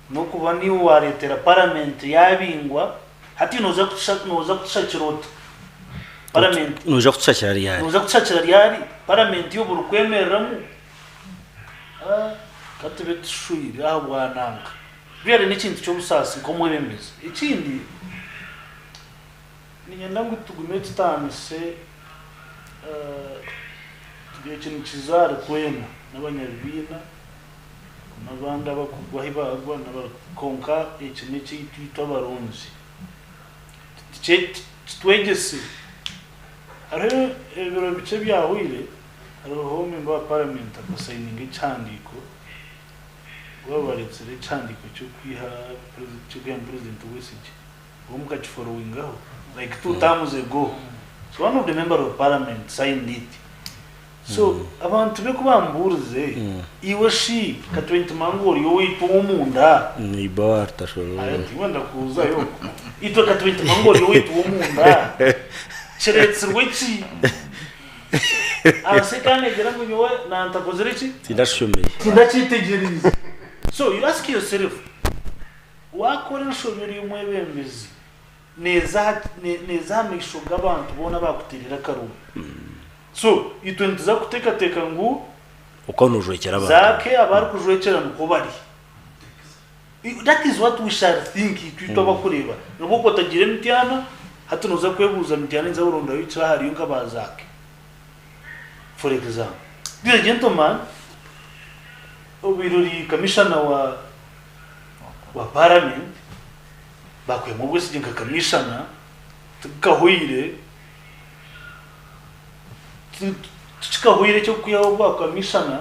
no kuba ni waretera parliament yabingwa hati noza kushakira parliament noza kushakira yari parliament yo burukwemereramu katebe tushuyire abwananga byari n'ikintu cyo busasi ko mwebemeza ikindi ninyenda ngo tugume tutamise tugiye kintu kizare kwena n'abanyabina n'abandi abakugwahi bagwa n'abakonka iki n'iki twita abaronzi twegese ariho ibiro bice byahwire ariho member wa parliament akasayininga icyandiko wabaretse icyandiko cyo kwiha president w'isigi wo mukakiforowingaho like 2 terms ago. So one of the members of parliament signed it. So abantu be kubamburuze iwe shi ka 20 mangori yo witu umunda ni barta shoro ati wenda kuza yo ito ka 20 mangori yo witu umunda cheretse wici asekane gira ngo nyowe na ntakozereki tindachitegereza. So you ask yourself wakora nshobora umwebembezi neza mishuga abantu bona bakutirira karuba. So itwendiza kutekateka ngo uko nujwekera abantu Zaake abari kujwekera nuko bari. That is what we shall think twitwa bakureba nuko kotagire mitiana hatunoza kwebuza mitiana nza buronda yicara hari yunga bazake. For example, the gentleman obirori commissioner wa parliament bakwe mu bwese nka commissioner tukahoire cyo kuyaho ba commissioner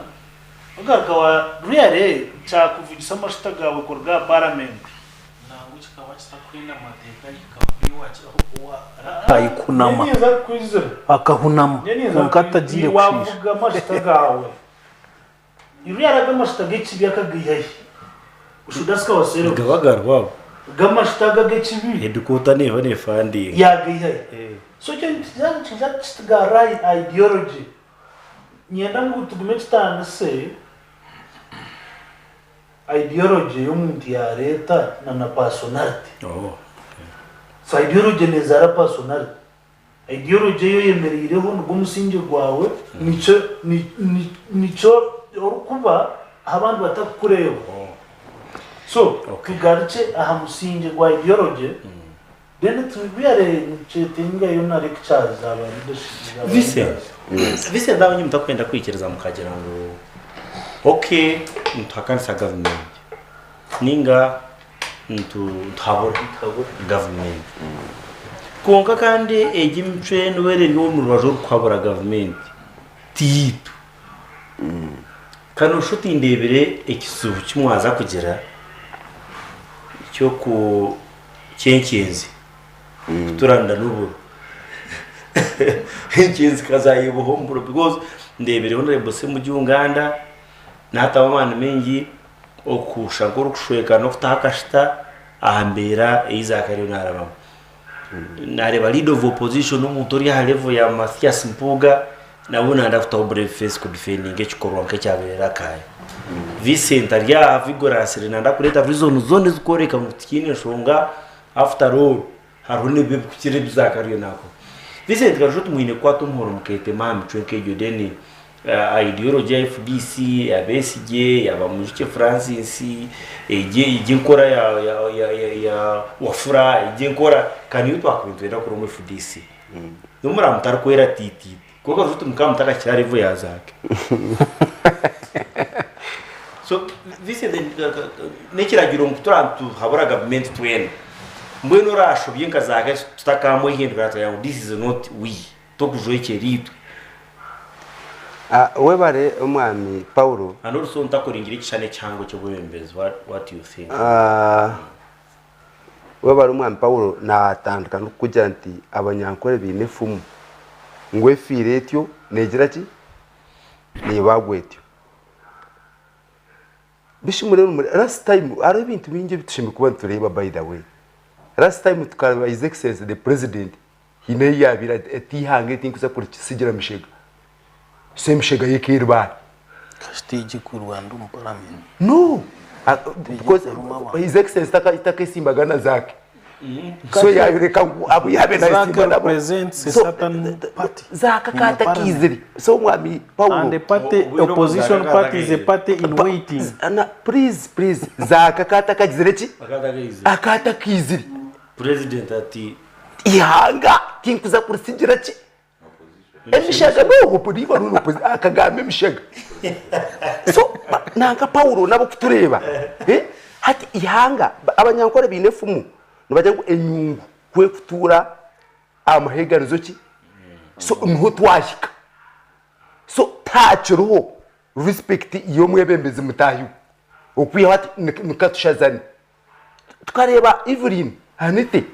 agakawa really cha kuvugisa amashitagawe ko rwa parliament nangu kikawa kitakwina mateka yikabiwa cyo ayikunama akahunama nkatagiye wavuga amashitagawe yuriya gamashitaga kibi akagiye ushudaska wasero gabagarwa gamashitaga gechibi edukota ne hone funding yagiye so cyangwa right ideology nyenda ngo tugume tutandase ideology y'umuntu ya leta na personality. So ideology nezara personality ideology yo yemereyeho n'umusingi gwawe nico kuba abantu batakureba. So kugarche aha musingi gwa ideology then tubiyare chetinga yo na lectures aba leadership vise ndawo nyimta kwenda kwikiriza mukagera ngo okay ntwakanisa government ninga ntuhabura government konka kandi egimcwe n'wereri wo mu rwajo kwabura government titu kano shuti ndebere ekisubu kimwaza kugera cyo ku cyenkenzi turanda n'ubu cyenkenzi kazayibuhomburo because ndebere honorable se mu Uganda natabamana mengi okushagora kushweka no kutakashita ahambera Zaake naraba nareba leader of opposition n'umuntu uri ha level ya Mathias Mpuga nabona ndafuta brave face ku defending ekikorwa nke cyabera kaya Vincent arya vigorasire nanda kureta vision zone zikoreka mu tikini Enshonga after all harune be kukire Zaake nako Vincent gajutu mwine kwa tumhoro mukete mami chwenke jodeni ideology ya FDC ya BSG ya bamujike Francis ije nkora ya wafura ije nkora kaniyuto akwintwera kuri mu FDC numura mutari kwera titi kuko gajutu mukamutaka cyari vo ya Zaake. So this is nekiragiro muturantu habura government twene mbweno rasho byenka Zaake tutakamwe hindura tayo this is not we tokujweke ritu webare umwami Paulo anoro so ntakoringira ikishane cyango cyo bwembezi what you think webare umwami Paulo natandukana kugira nti abanyankore binefumu ngwe firetyo negira ki ni bagwetyo bishimure last time ari ibintu binge bitushimye kuba tureba by the way last time tukareba his excellency the president hine yabira atihange tinkuza kurisigira mishega se mishega yekirba stage ku Rwanda mu parliament no because his excellency itakaisimbagana zake so yabireka abu yabe na Zaake represents a certain party. Zaake kata kiziri so mwami Paulo and the party opposition party is a party in waiting. Please Zaake kata kiziri akata kiziri president ati ihanga tinkuza kurisigira ki emishaga no kudiba no akagambe emishaga so nanga Paulo nabo kutureba hati ihanga abanyankore binefumu nubajya ngo enyungu kwe kutura amaheganizo ki so niho twashika so tachiruho respect iyo mwebembezi mutahiwe okwiye hati nikatushazani tukareba Evelyn Hanite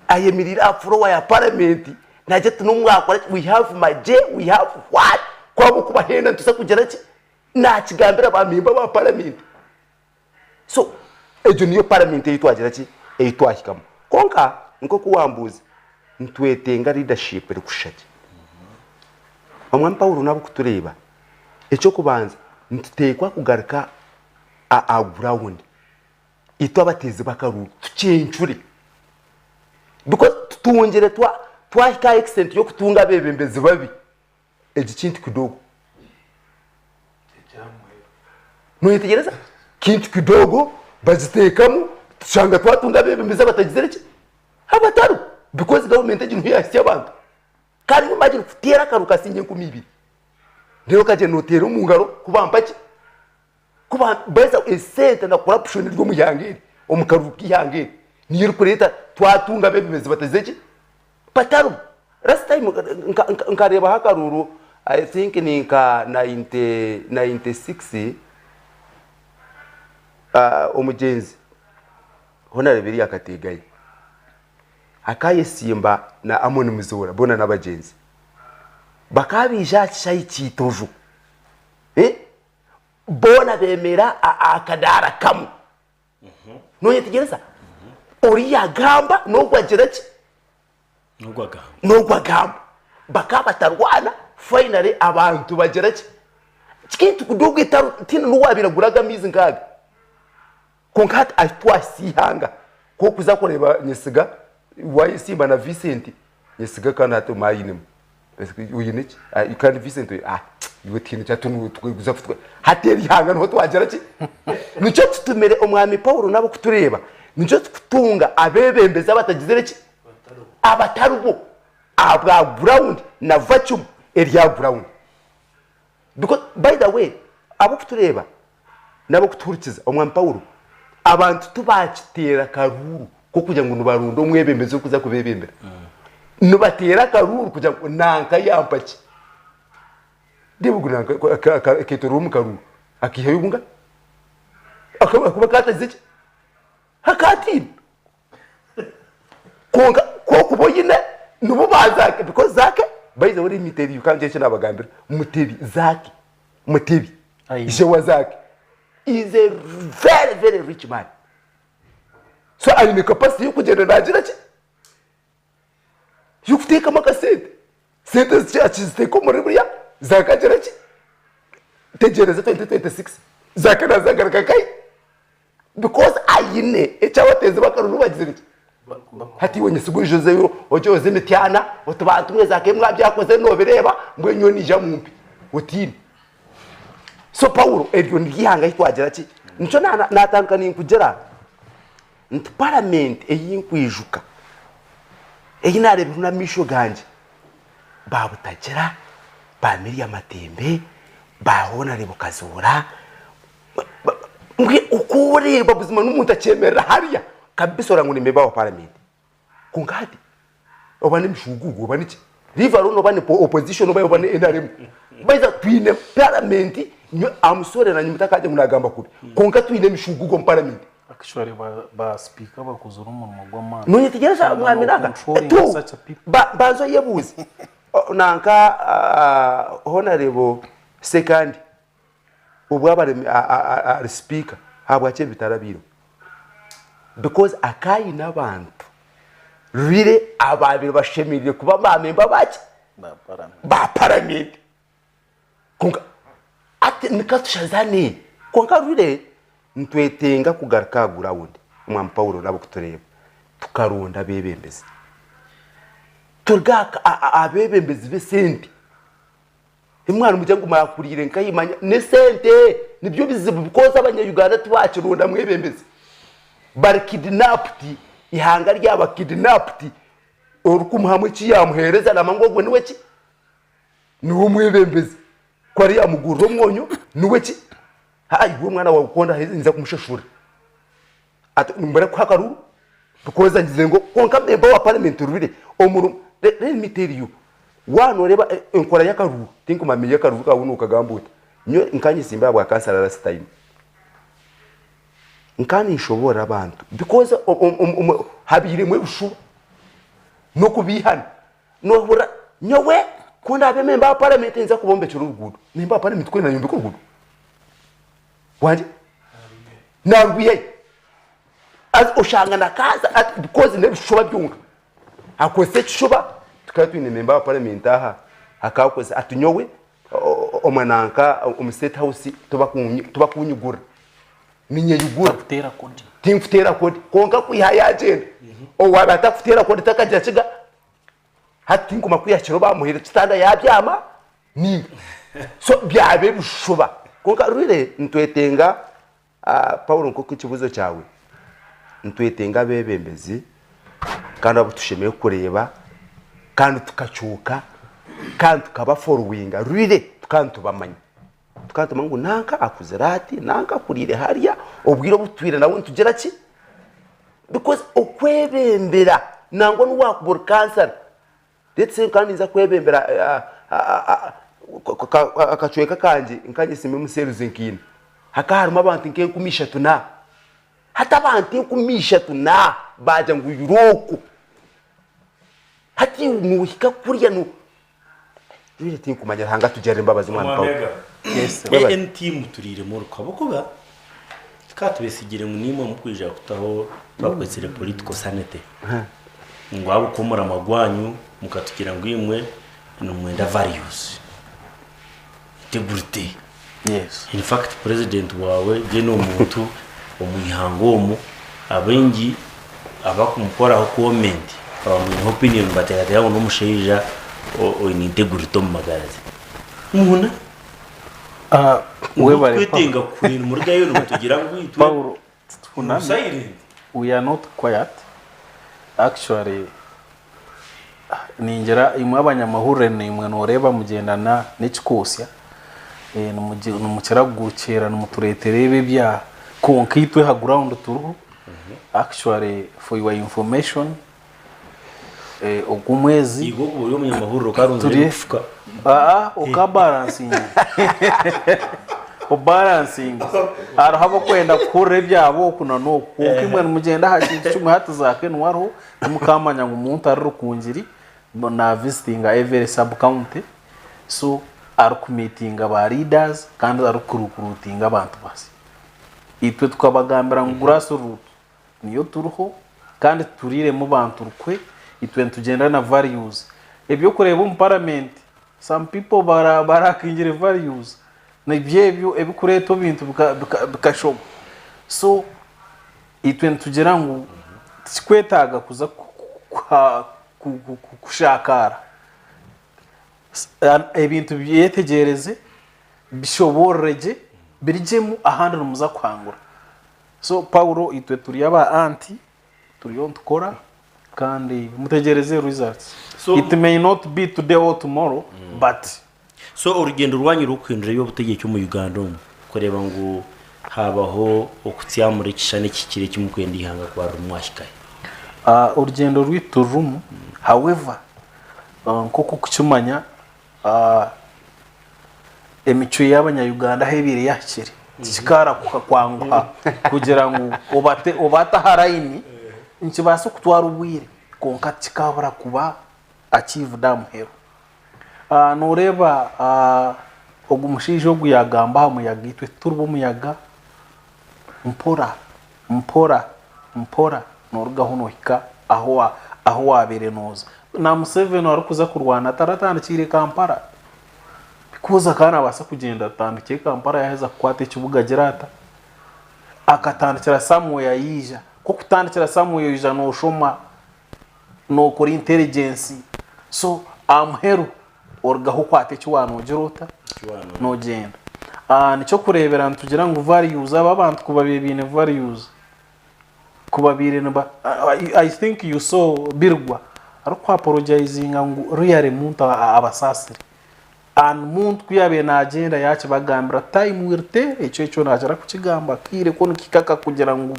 ayemirira floor ya parliament naje tunumwakora we have my J we have what kwabo kubahenda tusa kugera ki nakigambira bamimba ba parliament so ejo niyo parliament yitwagira ki eyitwashikamo konka nko kuwambuza ntwetenga leadership rikushaki bamwe Paulo nabo kutureba eco kubanza ntutekwa kugaruka a ground ito abatezi bakaru tucencure because tutungere twahika extent yo kutunga bebembezi babi egikintu kidogo nuyitegereza kintu kidogo bazitekamo tushanga twatunga bebembezi batagizere ki abataru because government ejinu yashya abantu kandi imagine kutera karuka sinye 12 rero kaje notera umungaro kubamba ki kuba beza esente na corruption ryo mu yangiri omukaruki yangiri niyo kureta twatunga bebembezi batagizere ki bataru last time nkareba hakaruru I think ni nka 96 omugenzi honarebiri akategaye akayesimba na Amoni Muzora bona n'abagenzi bakabija cyayikitovu bona bemera akadara kamu no yetegereza uriya gamba no gwagera ki no gwagamba bakabatarwana finally abantu bagera ki kikintu kudogo itaru tino nuwabiraguraga mizi ngaga konkati atwasihanga ko kuza kureba nyesiga wayisimba na Vincent nyesiga kana to mayinemu uyiniki kandi Vincent iwe tino cyatunu tuguza futwe hateri hanga no twagera ki nico tutumere omwami Paulo nabo kutureba nico kutunga abebembeza batagizere ki abatarubo abwa ground na vacuum area ground because by the way abo kutureba nabo kuturikiza omwami Paulo abantu tubakitera karuru ko kujya ngo nubarundo mwebembeze kuza kubebembera nubatera karuru kujya ngo nanka yampaki ndibuguna ketoro mukaruru akihayunga akakuba kataziki hakati konga ko kuboyine nubo bazake because Zaake by the way miteri you can't just nabagambira mutebi Zaake mutebi ije wa Zaake is a very very rich man so I make capacity kugenda nagira ki yukuteka makasente sente ziteko muri buriya zakagera ki tegereza 2026 zakana zagaraka kai because ayine echabateze bakaruru bagizire hati wenye sibu Jose ojoze mityana otubantu mwe Zaake mwabyakoze no bireba mbwe nyoni ja mumpi otini so Paulo ebyo ndihanga itwagira ki nico natanka ninkugera nti parliament eyinkwijuka eyinare bihuna misho ganje babutagira bamiriya matembe bahona rebukazura mbwe ukureba buzima n'umuntu akemera hariya kabisora ngo nimeba wa parliament kungati obane mishugugu obane ki river no bane opposition obane enaremu baiza twine parliament nyo amusore na nyumutakaje munagamba kubi konka twine mishugugu mu parliament actually ba speaker bakuzura umuntu gw'amana no yitegereza mwaminaga banzo yebuzi nanka honorable second ubwabare speaker habwa cye bitarabiro because akayi nabantu rire ababiri bashemirire kuba bamemba baki ba parliament konka ati nikatushazane konka rire ntwetenga kugaruka ground umwami Paulo nabo kutureba tukarunda bebembezi turgaka abebembezi besente imwana umujyango makurire nkayimanya ne sente nibyo bizibu bikoza abanyayuganda tubakirunda mwebembezi bar kidnapped ihanga ryaba kidnapped urukumuhamwe kiyamuhereza namangogwe niwe ki niwo mwebembezi ko ari amugurro mwonyo niwe ki hayi uwo mwana wawe ukonda nza kumushashura ati mbere kwakaru bikoza ngize ngo konka member wa parliament rubire omuru let me tell you wano reba enkora yakaru tinko mamenye yakaru ka uno kagambuta nyo nkanye simba bwa kansala last time nkani nshobora abantu because habire mwe bushu no kubihana no hura nyowe kunda abe member wa parliament nza kubombe cyo rugudu member wa parliament ko na nyumbe ko rugudu wanje narwiye az ushanga nakaza at because ne bishoba byunga akose kishoba tukatu ne member wa parliament aha akakoze atunyowe omwananka state house tuba kunyugura minye yugura futera kodi timfutera kodi konka kwiha agenda o wabata futera kodi takajya kiga hati nkuma kwiyakiro bamuhira tutanda yabyama ni so byabe bushoba konka rure ntwetenga Paulo nkoko kibuzo cyawe ntwetenga bebembezi kandi abo tushemeye kureba kandi tukacuka kandi tukaba forwinga rure tukantubamanya tukantumangu nanka akuzerati nanka kurire hariya obwiro butwire nawe ntugera ki because okwebembera nango nuwakubura cancer ndetse kandi nza kwebembera akacweka kanje nkanye sime museruze nkine hakaharuma abantu nke kumisha tuna hata abantu kumisha tuna baje ngo yuroko hati nuhika kuriya no rire tinkumanya hanga tujere imbabazi mwana Paulo yes team turire mu rukabukuga katubesigire ngo nimo mukwija kutaho bakwesere political sanete ngo abo komora magwanyu mukatugira ngo imwe numwenda values integrity yes in fact president wawe je no muntu omuhangomo abengi abakumukora ho comment mu opinion batera ngo n'umushirija o integrity mu magarazi muna we bare kwitinga kurinda murgayo no tugira ngo itwe Paulo we are not quiet actually ninjira imwe abanyamahurire nimwe noreba mugendana n'ikikosya numukiragukera numutureterebe bya konkitwe ha ground turuho actually for your information ogumwezi igo buri umunyamahuriro karunze gufuka okabalancing balancing arahabo kwenda kure byabo kuna no kokimwe mugenda hashinze cyumwe Hon.Zaake nwaro mukamanya ngo umuntu ari rukungiri na visiting every sub county so ari ku meeting aba leaders kandi ari kurukurutinga abantu basi itwe tukabagambira ngo grassroots niyo turuho kandi turire mu bantu rukwe itwe tugenda na values ebyo kureba mu parliament some people barakingira values nibyebyo ebikureto bintu bikashoba so itwe tugera ngo tikwetaga kuza kushakara ebintu byetegereze bishoboreje birijemu ahandi numuza kwangura so Paulo itwe turi aba anti turiyo tukora kandi mutegereze results so, it may not be today or tomorrow but so urugendo rwanyu rukwindira yo butegeke mu Uganda kureba ngo habaho okutyamura kishane kikire kimukwendi ihanga kwa rumwashikaye urugendo rwitu rumu however nkoko kucumanya Emicwe y'abanyayuganda hebire yakire kikara kukakwangwa kugira ngo obata harayini nkibasa kutwara ubwire konka kikabura kuba achieve damuhero noreba ogumushije oguyagamba hamuyaga itwe turbo muyaga mpora norugaho nohika aho aho wabere noza na Museveni wari kuza kurwana ataratandikire Kampala kuza kana abasa kugenda atandikire Kampala yaheza kwata ikibuga girata akatandikira Samuel yija ko kutandikira Samuel yija no shoma no kuri intelligence so amheru orgaho kwate kiwano girota no genda nico kurebera ntugira ngo values aba bantu kubabiye bine values kubabire nba I think you saw birgwa ariko apologizing ngo really muntu abasasire and muntu kuyabe na agenda yacu bagambira time will tell echo najara kukigamba kire kono kikaka kugira ngo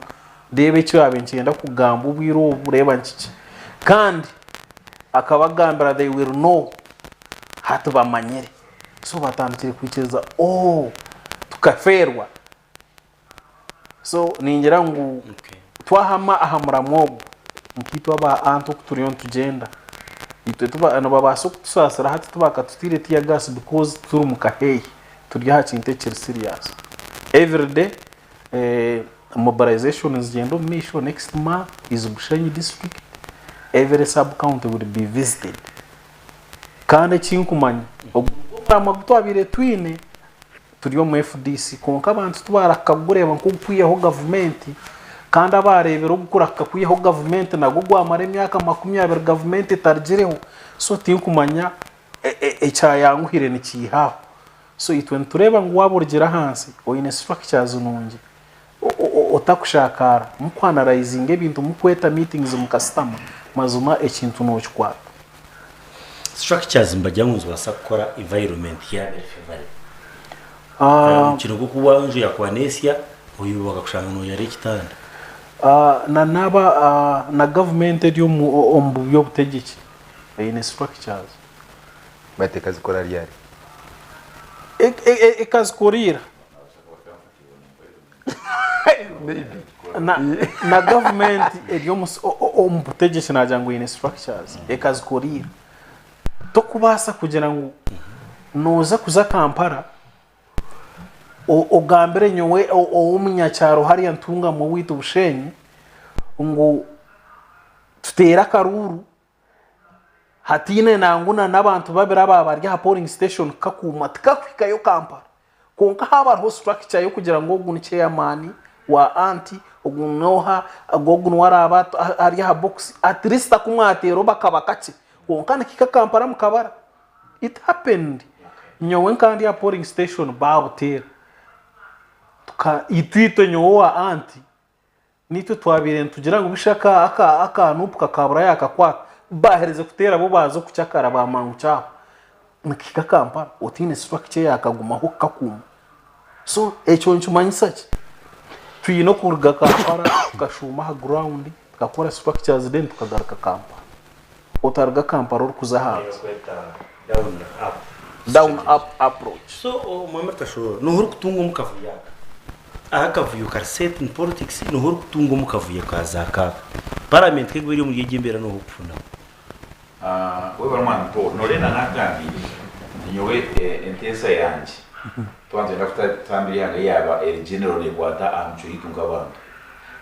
debe cyo yabencenda kugamba ubwiro bureba nkiki kandi akabagambira they will know hatu bamanyere so batandikire kwikeza tukaferwa so ningira ngo twahama ahamura mwogo mkitu aba anto kuturion tugenda itwe tuba ano babaso kutusasira hati tubaka tutire tiya gas because turi mukaheyi turi hacinte kiri serious every day mobilization is gendo mission next month is Bushenyi district every sub county will be visited kandi kinkumanya amaguto abire twine turiyo mu FDC konka abantu tubara kagureba nko kwiyeho government kandi abarebera gukura kakwiyeho government nago gwamara emyaka 20 government tarjireho so tinkumanya ecyayanguhire nikihaho so itwe tureba ngo waburgira hansi oyine structures nungi otakushakara mukwanalizing ebintu mukweta meetings mu customer mazuma ekintu no chikwata structures mbajyanguzo basakora environment ya favorite kino kukuwa nje ya kwanesia uyu bakakushanga no yari kitanda na naba na government dio omuby'obutegyeki in structures batekazikora ryari ekazkorira na government dio omuby'obutegyeki najango in structures ekazkorira tokubasa kugira ngo noza kuza Kampala ogambere nyowe omunyacyaro hariya ntunga mu witu Bushenyi ngo tutera karuru hatine nanguna nabantu babira babarya ha polling station kakuma tikakwika yo Kampala konka haba ho structure yo kugira ngo ogunike yamani wa anti ogunoha agogun waraba hariya ha box at least akumwatero bakabakache konka nikika Kampala mukabara it happened nyowe kandi ya polling station babutera itwito nyowa anti nito twabire tugira ngo bishaka akanupu kakabura yakakwa bahereze kutera bo bazo kucyakara bamangu cyaho mukika Kampala otine structure yakaguma ho kakuma so echo ncumanyisa ki twino kurga Kampala tukashuma ha ground tukakora structures then tukagaruka Kampala otarga Kampala rukuza hanze down up approach so mwamata sho no huru kutunga mukavuya akavuyo karset in politics no huru kutunga mukavuye kazaka parliament kegwiri mu gimbera no hupfuna we barumana to norena nagambi nyowe entesa yanje twanze ndafuta family yange yaba general Rwanda amcho itunga abantu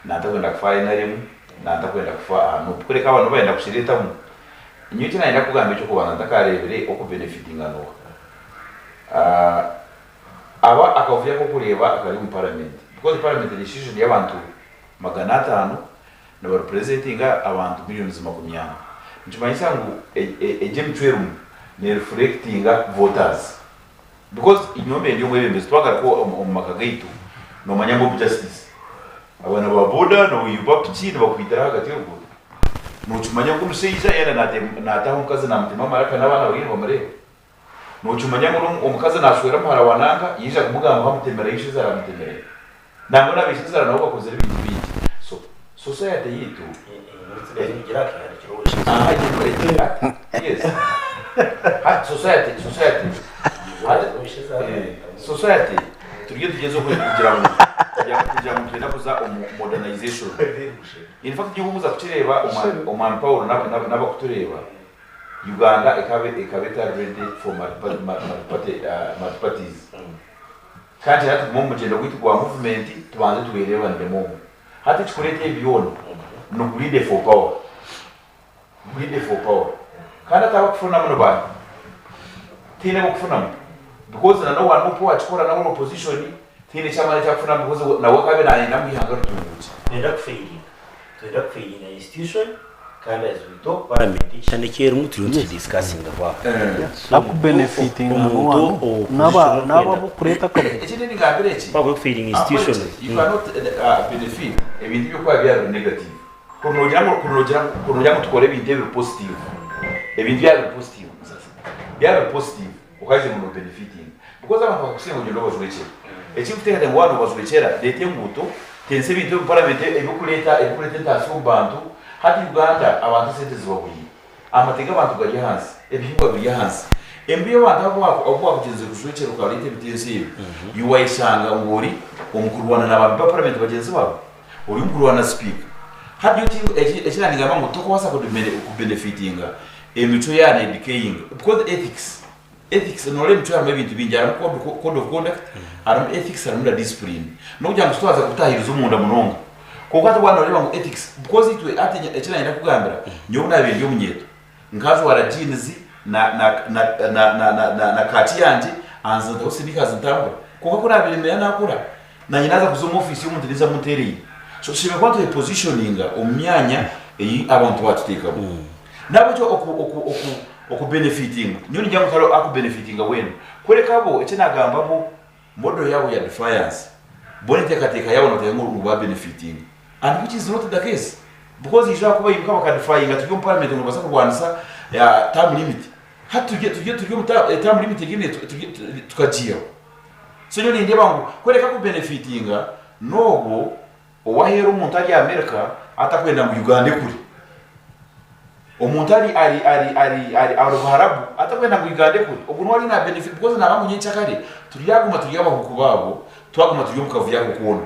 natakwenda kufa narimu natakwenda kufa kureka abantu baenda kushirita mu nyuti naenda kugamba cyo kubana ndakarebere oku benefitinga no aba akavuya ko kureba akari mu parliament because parliament decision y'abantu 500 no representinga abantu millions 50 njumanyisa ngo Emicwe ne reflectinga voters because inyombe ndiyo mwebembe twagara ko makagaitu no manyambo justice abana baboda no yubapchi no bakwitara hagati y'urugo nuchumanya ngo umuseyiza era nataho umukazi namutima maraka nabana bagirwa marebe nuchumanya ngo umukazi nashwera mpara wananga yija kumugamba bamutemera yishiza aramutemera nango nabishiza nabo bakoze ibintu bindi so society yitu yes society tugeze kugira ngo twenda kuza modernization in fact igihugu muza kutireba umwana Paul n'abakutureba Uganda ikabeta ready for parties kandi hatu mu mugenda gwitwa movement tubanze tubereba ndemo hati chikurete beyond no grid for power mwide for power kandi ataba kufuna muno bana tine kufuna muno because na no one upo achikora na opposition tine chama cha kufuna because na wakabe na namwihanga rutunguti nenda kufeili na institution kandi as we talk parliament shanekera umuti yonse discussing about aku benefiting naba bukureta ko ekindi ngabireki babo kufeili institution you cannot benefit ebintu byo kwa bya negative kunogira mutukore ibintu positive ebintu bya positive bya positive ukaje mu benefiting because abantu bakusenga ugendo bazwekera ekimutera ngwano bazwekera lete nguto tense bintu parliament ebukuleta ntaso bantu hati Uganda abantu sente zibabuye amateka abantu gari hansi ebihingwa biri hansi embiyo abantu abo bakugenze kuzwekera ukalete bitense yuwayishanga ngori umukurwana n'abantu parliament bagenzi babo uri umukurwana speaker hadi yuti ekina ngamba ngo tokwasa ko benefitinga Emicwe yana decaying because ethics no le mchwa mebintu binjara ko code of conduct aram ethics aram discipline no kujya gutwaza kutahiriza umunda munonga kokati bwana reba ngo ethics because itwe ati ekina enda kugambira nyo nabe byo munyeto nkazo wara jeans na kati yanje anza ndosindika zintamba kuko kuna bilemera nakura na nyinaza kuzoma office y'umuntu ndiza mutereye so sibe kwanto positioninga omyanya eyi abantu batutekamo nabo cyo oku benefiting nyoni jamu kalo aku benefitinga wenu kureka bo ekina gamba bo modo yabo ya defiance bone teka yabo no tengo uba benefiting and which is not the case because ija kuba yibuka bakadefyinga tujye mu parliament ngo basaka kwanisa ya term limit hatujye mu term limit igine tukajiyo so nyoni ndiye bangu kureka ku benefitinga nogo owahera umuntu ari America atakwenda mu Uganda kuri umuntu ari Arabu atakwenda mu Uganda kuri ubwo wari na benefit because nabamunye cyakare turiyaguma turiyabahuku babo twaguma turiyumukavu yako kubona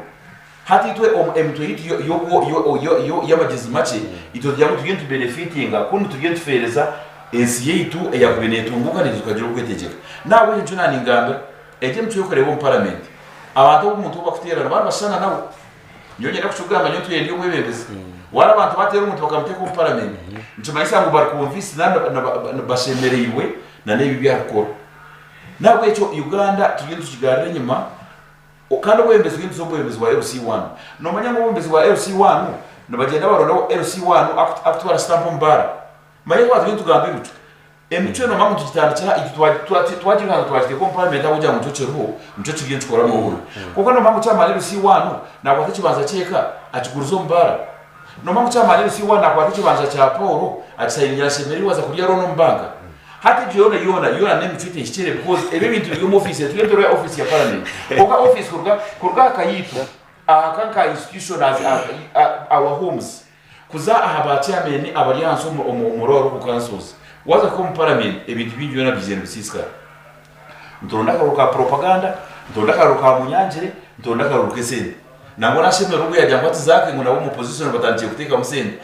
hati itwe M20 yo yamagezi make ito tujyamu tugende benefitinga kundi tugende tufereza ensi yitu yakubenetunguka ne tukagira ukwetegeka nawe cyo nani ngamba eje mtu yokoreba mu parliament abantu umuntu bakuterana barashana nabo nyonye nakuchugama nyoto yeli umwebebezi wala abantu batera umuntu bakamuteka mu parliament ntumayisa ngo barkumvise na bashemerewe na nebi byakora nabwo cyo Uganda tugende tukigarira nyuma kandi ubwembezi bw'inzu z'ubwembezi wa LC1 no manya ngo ubwembezi wa LC1 no bagenda baronda LC1 akutwara stamp mbara maye kwa tugende tugambe bitu Emicwe no mamu tukitandikira twagirana twagite ko parliament abujya mu cyoceruho mucyo tugende tukora mu buru kuko no mamu cyama LC1 nabwo atakibanza cyeka akiguruzo mbara no mamu cyama LC1 nabwo atakibanza cya Paul atisayinira shemeri waza kuriya rono mbanga hati yona nemicwe ishikere because ebe bintu byo mu office tugende office ya parliament kuko office kurga kayito akanka institution as our homes kuza ahabatyamene abalianso umuroro ku councils waza ko mu parliament ebintu binjyo na bizendo bisiska ndonda ka propaganda ndonda ka munyangire ndonda ka sende nangona sheme rugo ya jambati zake ngo nabo mu position batangiye kuteka musende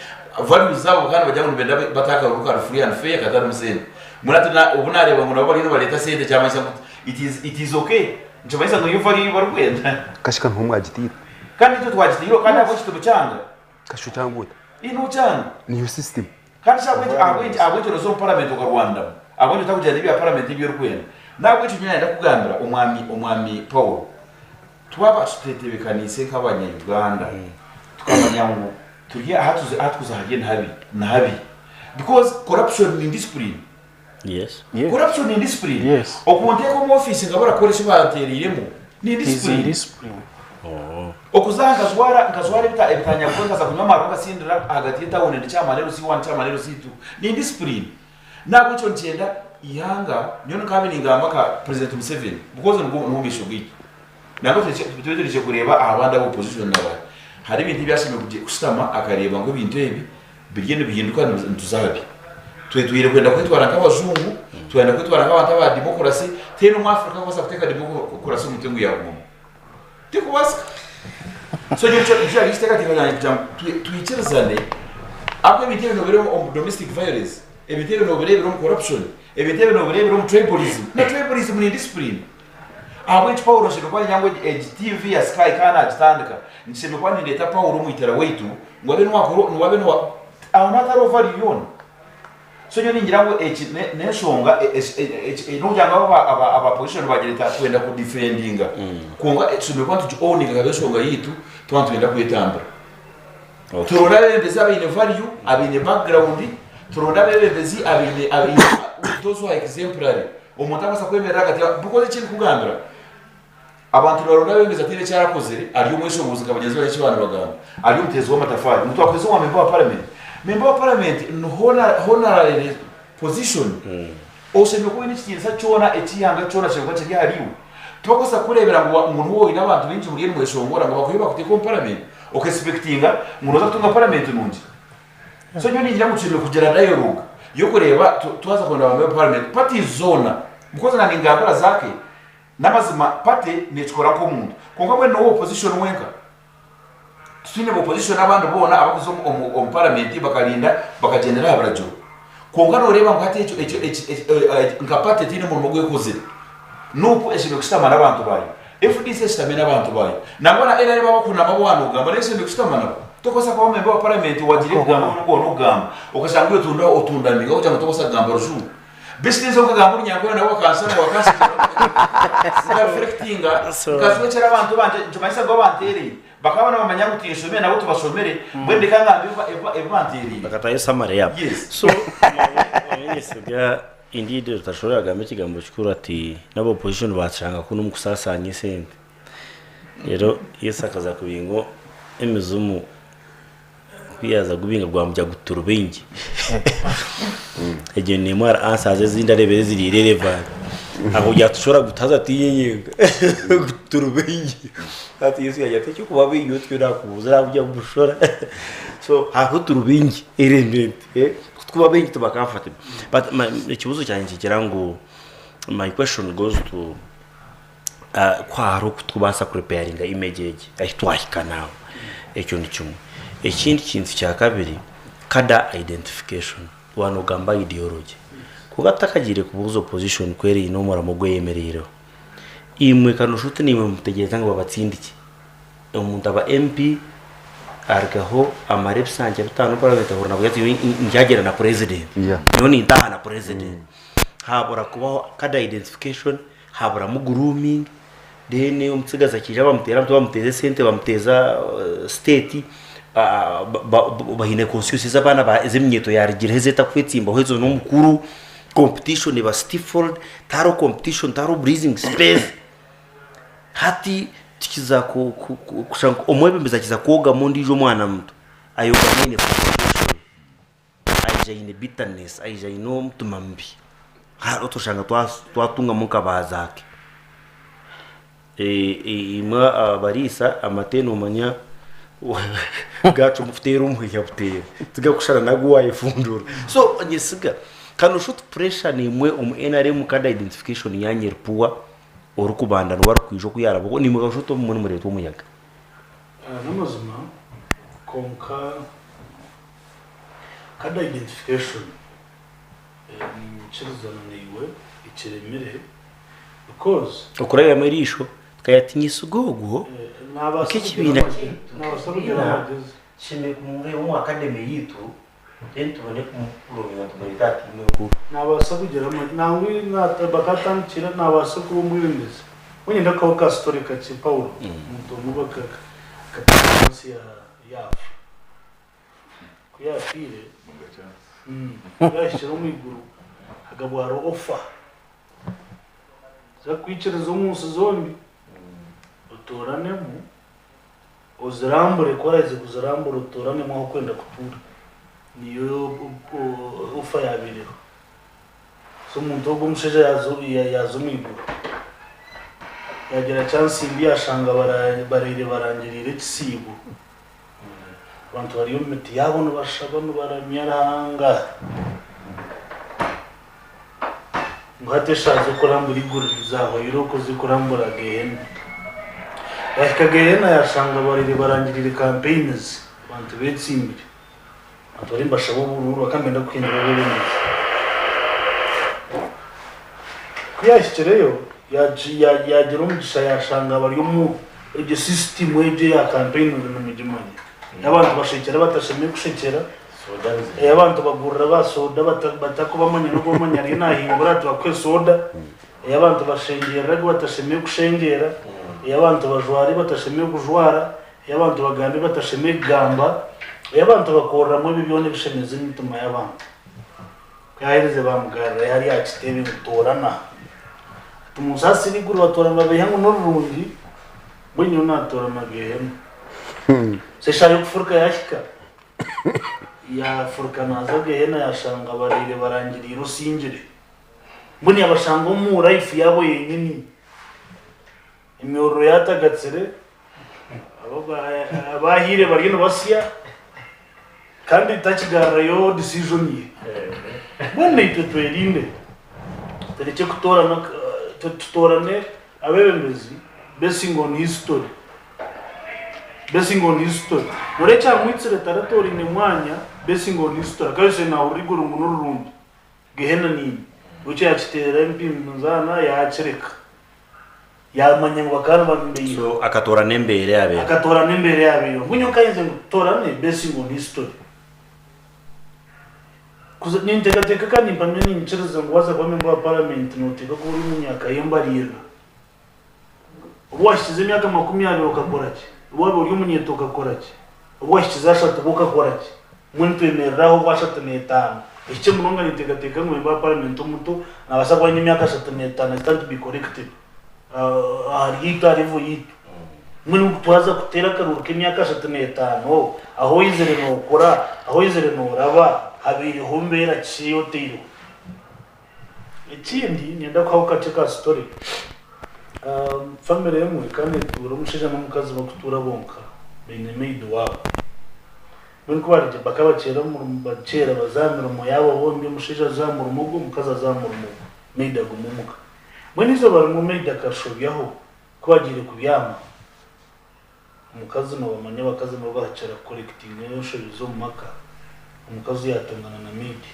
values zabo kandi bajya mu benda bataka ruka free and fair katari musende muratuna ubunareba ngo nabo bari baleta sende cyangwa it is okay ncobaisa ngo yuvari barugenda kashika ntumwagitira kandi cyo twagitira kandi abo cyo cyanga kasho cyangwa ino cyanga new system kandi abwe rozo parliament ko Rwanda abonye takujya nibi parliament y'u Rwanda nabwo cyo nyenda kugambira umwami Paul twaba tutetebekanise nk'abanya Uganda tukamanya ngo turiye hatuza hagenda habi because corruption in discipline yes corruption in discipline yes okunte ko mu office ngabara koresha bateriremo ni discipline okuzanga nkazwara ebitanya kukaza kunywa maronga sindira hagati y'tawone n'icyamanero C1 cyamanero C2 ni discipline nabwo cyo ncenda ihanga nyono kabininga amaka president Museveni because n'umisho bwiki nabwo tutegereje kureba abanda opposition n'aba hari ibintu byashimye gusitama akareba ngo ibintu ebi bigende bihinduka ntuzabi twire kwenda kwitwara nk'abazungu twenda kwitwara nk'abantu ba democracy teno mu Africa basa kuteka democracy mutengu yawo tikubasa so you isteka tikanya tuichezane akwe bitebe no bero domestic violence ebitebe no bero corruption ebitebe no bero tribalism na tribalism ni discipline abo Paulo shino kwa nyango GTV ya Sky kana atandika nishime kwa ndeta Paulo muitera wetu ngwabe no akoro ngwabe no another over yon so nyo ningira ngo Enshonga n'ujyanga aba position bagirita kwenda ku defendinga kunga tume kwantu cyo owning ga Enshonga yitu twantwenda kwetambura turonda bebezi abine value abine background turonda bebezi abine those who are exemplary umuntu abasa kwemera gati bukoze kiri kugambira abantu baronda bebezi atire cyarakoze ari umwesho muzi kabageze bari cyabana bagamba ari umutezi w'amatafari mutu akoze wa member of parliament no honorary position oseme ko ni kinza cyona ekiyanga cyona cyangwa cyari hariyo tubakosa kurebera ngo umuntu wowe n'abantu benshi muri mweshongora ngo bakuye bakute ko parliament okexpectinga munoza kutunga parliament nungi so nyo ningira muciro kugera dialogue yo kureba tuwaza konda bamwe parliament party zona because na ngingabura zake namazima party nechikora ko muntu konga bwe no opposition wenka twine opposition abantu bona abakuzo mu parliament bakalinda bakagendera abarajo konga no reba ngo hate icyo nka party tine mu mugwe kozira nuko eshinga kustamana abantu bayo FDC sitamena abantu bayo nabona era reba bakuna mabwano gamba neshinga kustamana tokosa kwa member wa parliament wajire gamba no gamba ukashangiye otundamiga uja tokosa gamba rushu business okagamba nyangora nawo kansana wakasi reflectinga kaswe cyera abantu banje tumayisa go banteri bakabana bamanyagutisho me nabo tubashomere bwende kanga evanteri bakatayo samare yabo so yesiga indeed tutashobora gambe kigambo cyukuru ati nabo opposition bacanga kuno mukusasanya sente rero yesakaza kubingo emizumu kwiyaza gubinga bwamujya guturubingi eje ni mwara ansaze zindarebe ziri relevant aho yatushora gutaza tiyenyenga guturubingi ati yesu yajate cyo kuba biyo twira kubuza bujya bushora so aho turubingi element kuba bengi tubakamfata but ikibuzo cyane kigira ngo my question goes to kwaro kutubasa preparing image ahitwahika nawe ecyo ni cyumwe ikindi kintu cya kabiri kada identification wanogamba ideology kugatakagire kubuzo position kweri no muramugo yemerero imwe kanushute nimwe mutegeza ngo babatsindike umuntu aba MP argaho amarepresentante bitano parliament ahorna bwati njagera na president none intaha na president habura kubaho kada identification habura mu grooming dene umtsigaza kije bamutera bamuteze sente bamuteza state bahine conscious z'abana ba ezemnyeto yarigira hezeta kwetsimba hezo no mukuru competition ba Stiffold taro competition taro breathing space hati tikiza kushanga omwebe mbezakiza koga mondi jo mwana mtu ayoga nene aija ine bitterness aija ino mtu mambi ha otoshanga twatunga munka bazake ima barisa amateno manya gacu mufutero umuyabutera tuga kushara nagwa ifundura so anyesiga kanu shoot pressure ni mwe NRM kada identification yanyerpuwa orukubanda no barukwijo kuyarabo ni mwe gashoto muri mureto umuyaga namazima konka kada identification ni chizana niwe ikiremere because ukuraya marisho kayatinyisa ugogo n'abasabira chime kumure mu academy yitu tubone kumurumira tubaritati n'uko n'abasabira nangwe natabakatankira n'abasakuru mwirindeze wenda ko ka story ka Paulo muntu mubaka katansi ya kuyafire yashira mu iguru hagabwaro offer za kwicereza umunsi zombi utoranemo uzirambure kwaraze kuzirambura utoranemo aho kwenda kutura niyo ufa yabirero so umuntu wo musheje yazumigura yagira chance imbi yashanga barere barangirire kisibo abantu bari yometi yabona bashabano baramyaranga ngate shaje kurambura iguriza aho iroko zikurambura gehene yakagehena yashanga barire barangirire campaigns abantu betsimbire atori mbashabo bururu akamenda kwindira bene kuyashyireyo yagira umugisha yashanga bari mu iryo system weje ya campaign no mujimanye abantu bashekera batashemye gushekera abantu bagurira basoda batakubamanya no kumanya ari nahimbura tubakwe soda abantu bashengera batashemiye gushengera abantu bajwari batashemiye kujwara abantu bagambi batashemiye gamba abantu bakoramo ibibyo n'ibishemeze n'ituma y'abantu kahereze bamugara yari yakitebe gutorana tumusasi biguru batorana babihango n'urundi bunyo natorana gihema se shayo kufurika yashika ya furika naza gihena yashanga barire barangiriye rusingire mbuni abashanga mu life yabo yenyini imyoro yatagatsere abahire bari no basiya kandi takigarrayo decision ye mbone itwelinde tereke kutorana tutorane abebembezi basing on history nore cyamwitsire taratori ni mwanya basing on history kayose na uriguru munurundi gehena nini uce yakitera mpimuzana yacereka yamanye ngo kana bambiye so akatora nembere yabe bunyo kayize gutorane basing on history kuza nintegateka kandi mpamye nincereza ngo waza kwa member wa parliament noteka ko uri munyaka yembarira ubwashize imyaka 20 ukakora ki ubwo uri munyeto ukakora ki ubwashize ashatu ukakora ki muntu emereraho bwashatu netano icyo munonga nintegateka ngo member wa parliament umuto nabasaba n'imyaka 35 stand be corrected yita rivu yitu muntu twaza kutera karuruka imyaka 35 aho yizere no ukora aho yizere no raba habiri humbera ciyo tiro ikindi nyenda kwa ukateka story family yemwe kandi tura mushija n'umukazi bakutura bonka bene made wabo bunko barije bakabacera mu bacera bazamira mu yabo bombi mushija zamura umugo mukazi azamura umugo made agumuka mwenizo bari mu made akashobyaho kwagire kubyama umukazi no bamanya bakazi mu bwacera collecting n'isho bizo maka umukazi yatongana na midi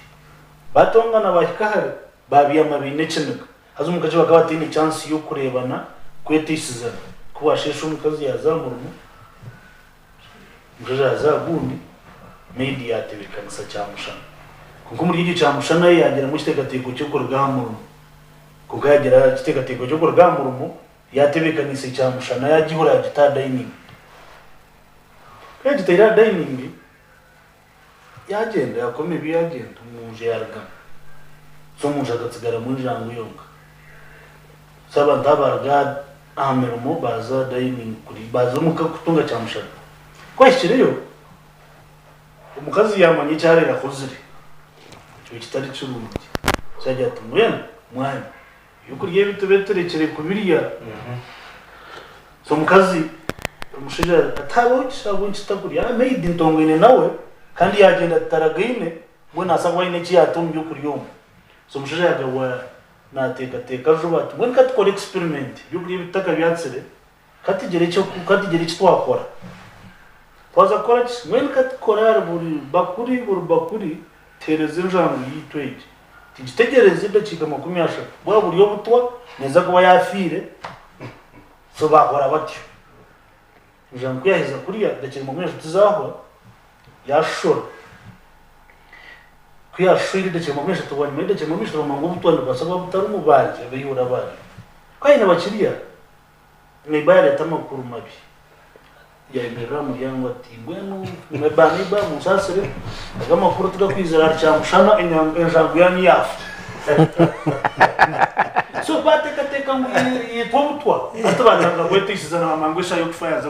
batongana bakahare babiyama binecheneka hazo umukazi bakabati ni chance yo kurebana kwetisiza kubashesha umukazi yazamuramo mukazi yazagundi midi yatebekanisa cyamushana kuko muri iki cyamushana yagera mu kitegateko cyo kurgamuramo kuko yagera kitegateko cyo kurgamuramo yatebekanisa cyamushana yagihora gita dining kaje tayira dining yagenda yakome biyagenda muje yarga so muje agatsigara muri jangu yonka saba ndabarga amerumo baza dining kuri baza muka kutunga cyamushana kwashyireyo umukazi yamanye cyarera kuzire cyo kitari cy'urundi cyajya tumwena mwana yukuriye bitubeterekere kubiriya so mukazi umushija atabo cyabo kitakuriya made intongene nawe kandi yagenda taragine mbona asangwa ine cyatumye kuri yo so mushije yagawa nateka jobatu mbona katkora experiment yuburi bitaka byatsere katigere cyo twakora twaza kora mbona katkora buri bakuri tereze njambo yitweje tigitegereze ndacika 10 bwa buri yo butwa neza kuba yafire so bakora batyo njambo kuyaheza kuriya ndacika 10 tuzaho yashora kuyashira ndetse mu mesha tubanye mu ndetse mu mesha tumango butwanda basaba butari mu baje bayura baje kwayina bakiriya ni bayare tamakuru mabi ya imera mu yango ati ngweno mebani ba musasire agamakuru tudakwizera cyamushana enjangu yani yafu so bateka mu yitwa atabanga gwetisiza na mangwesha yo kufayaza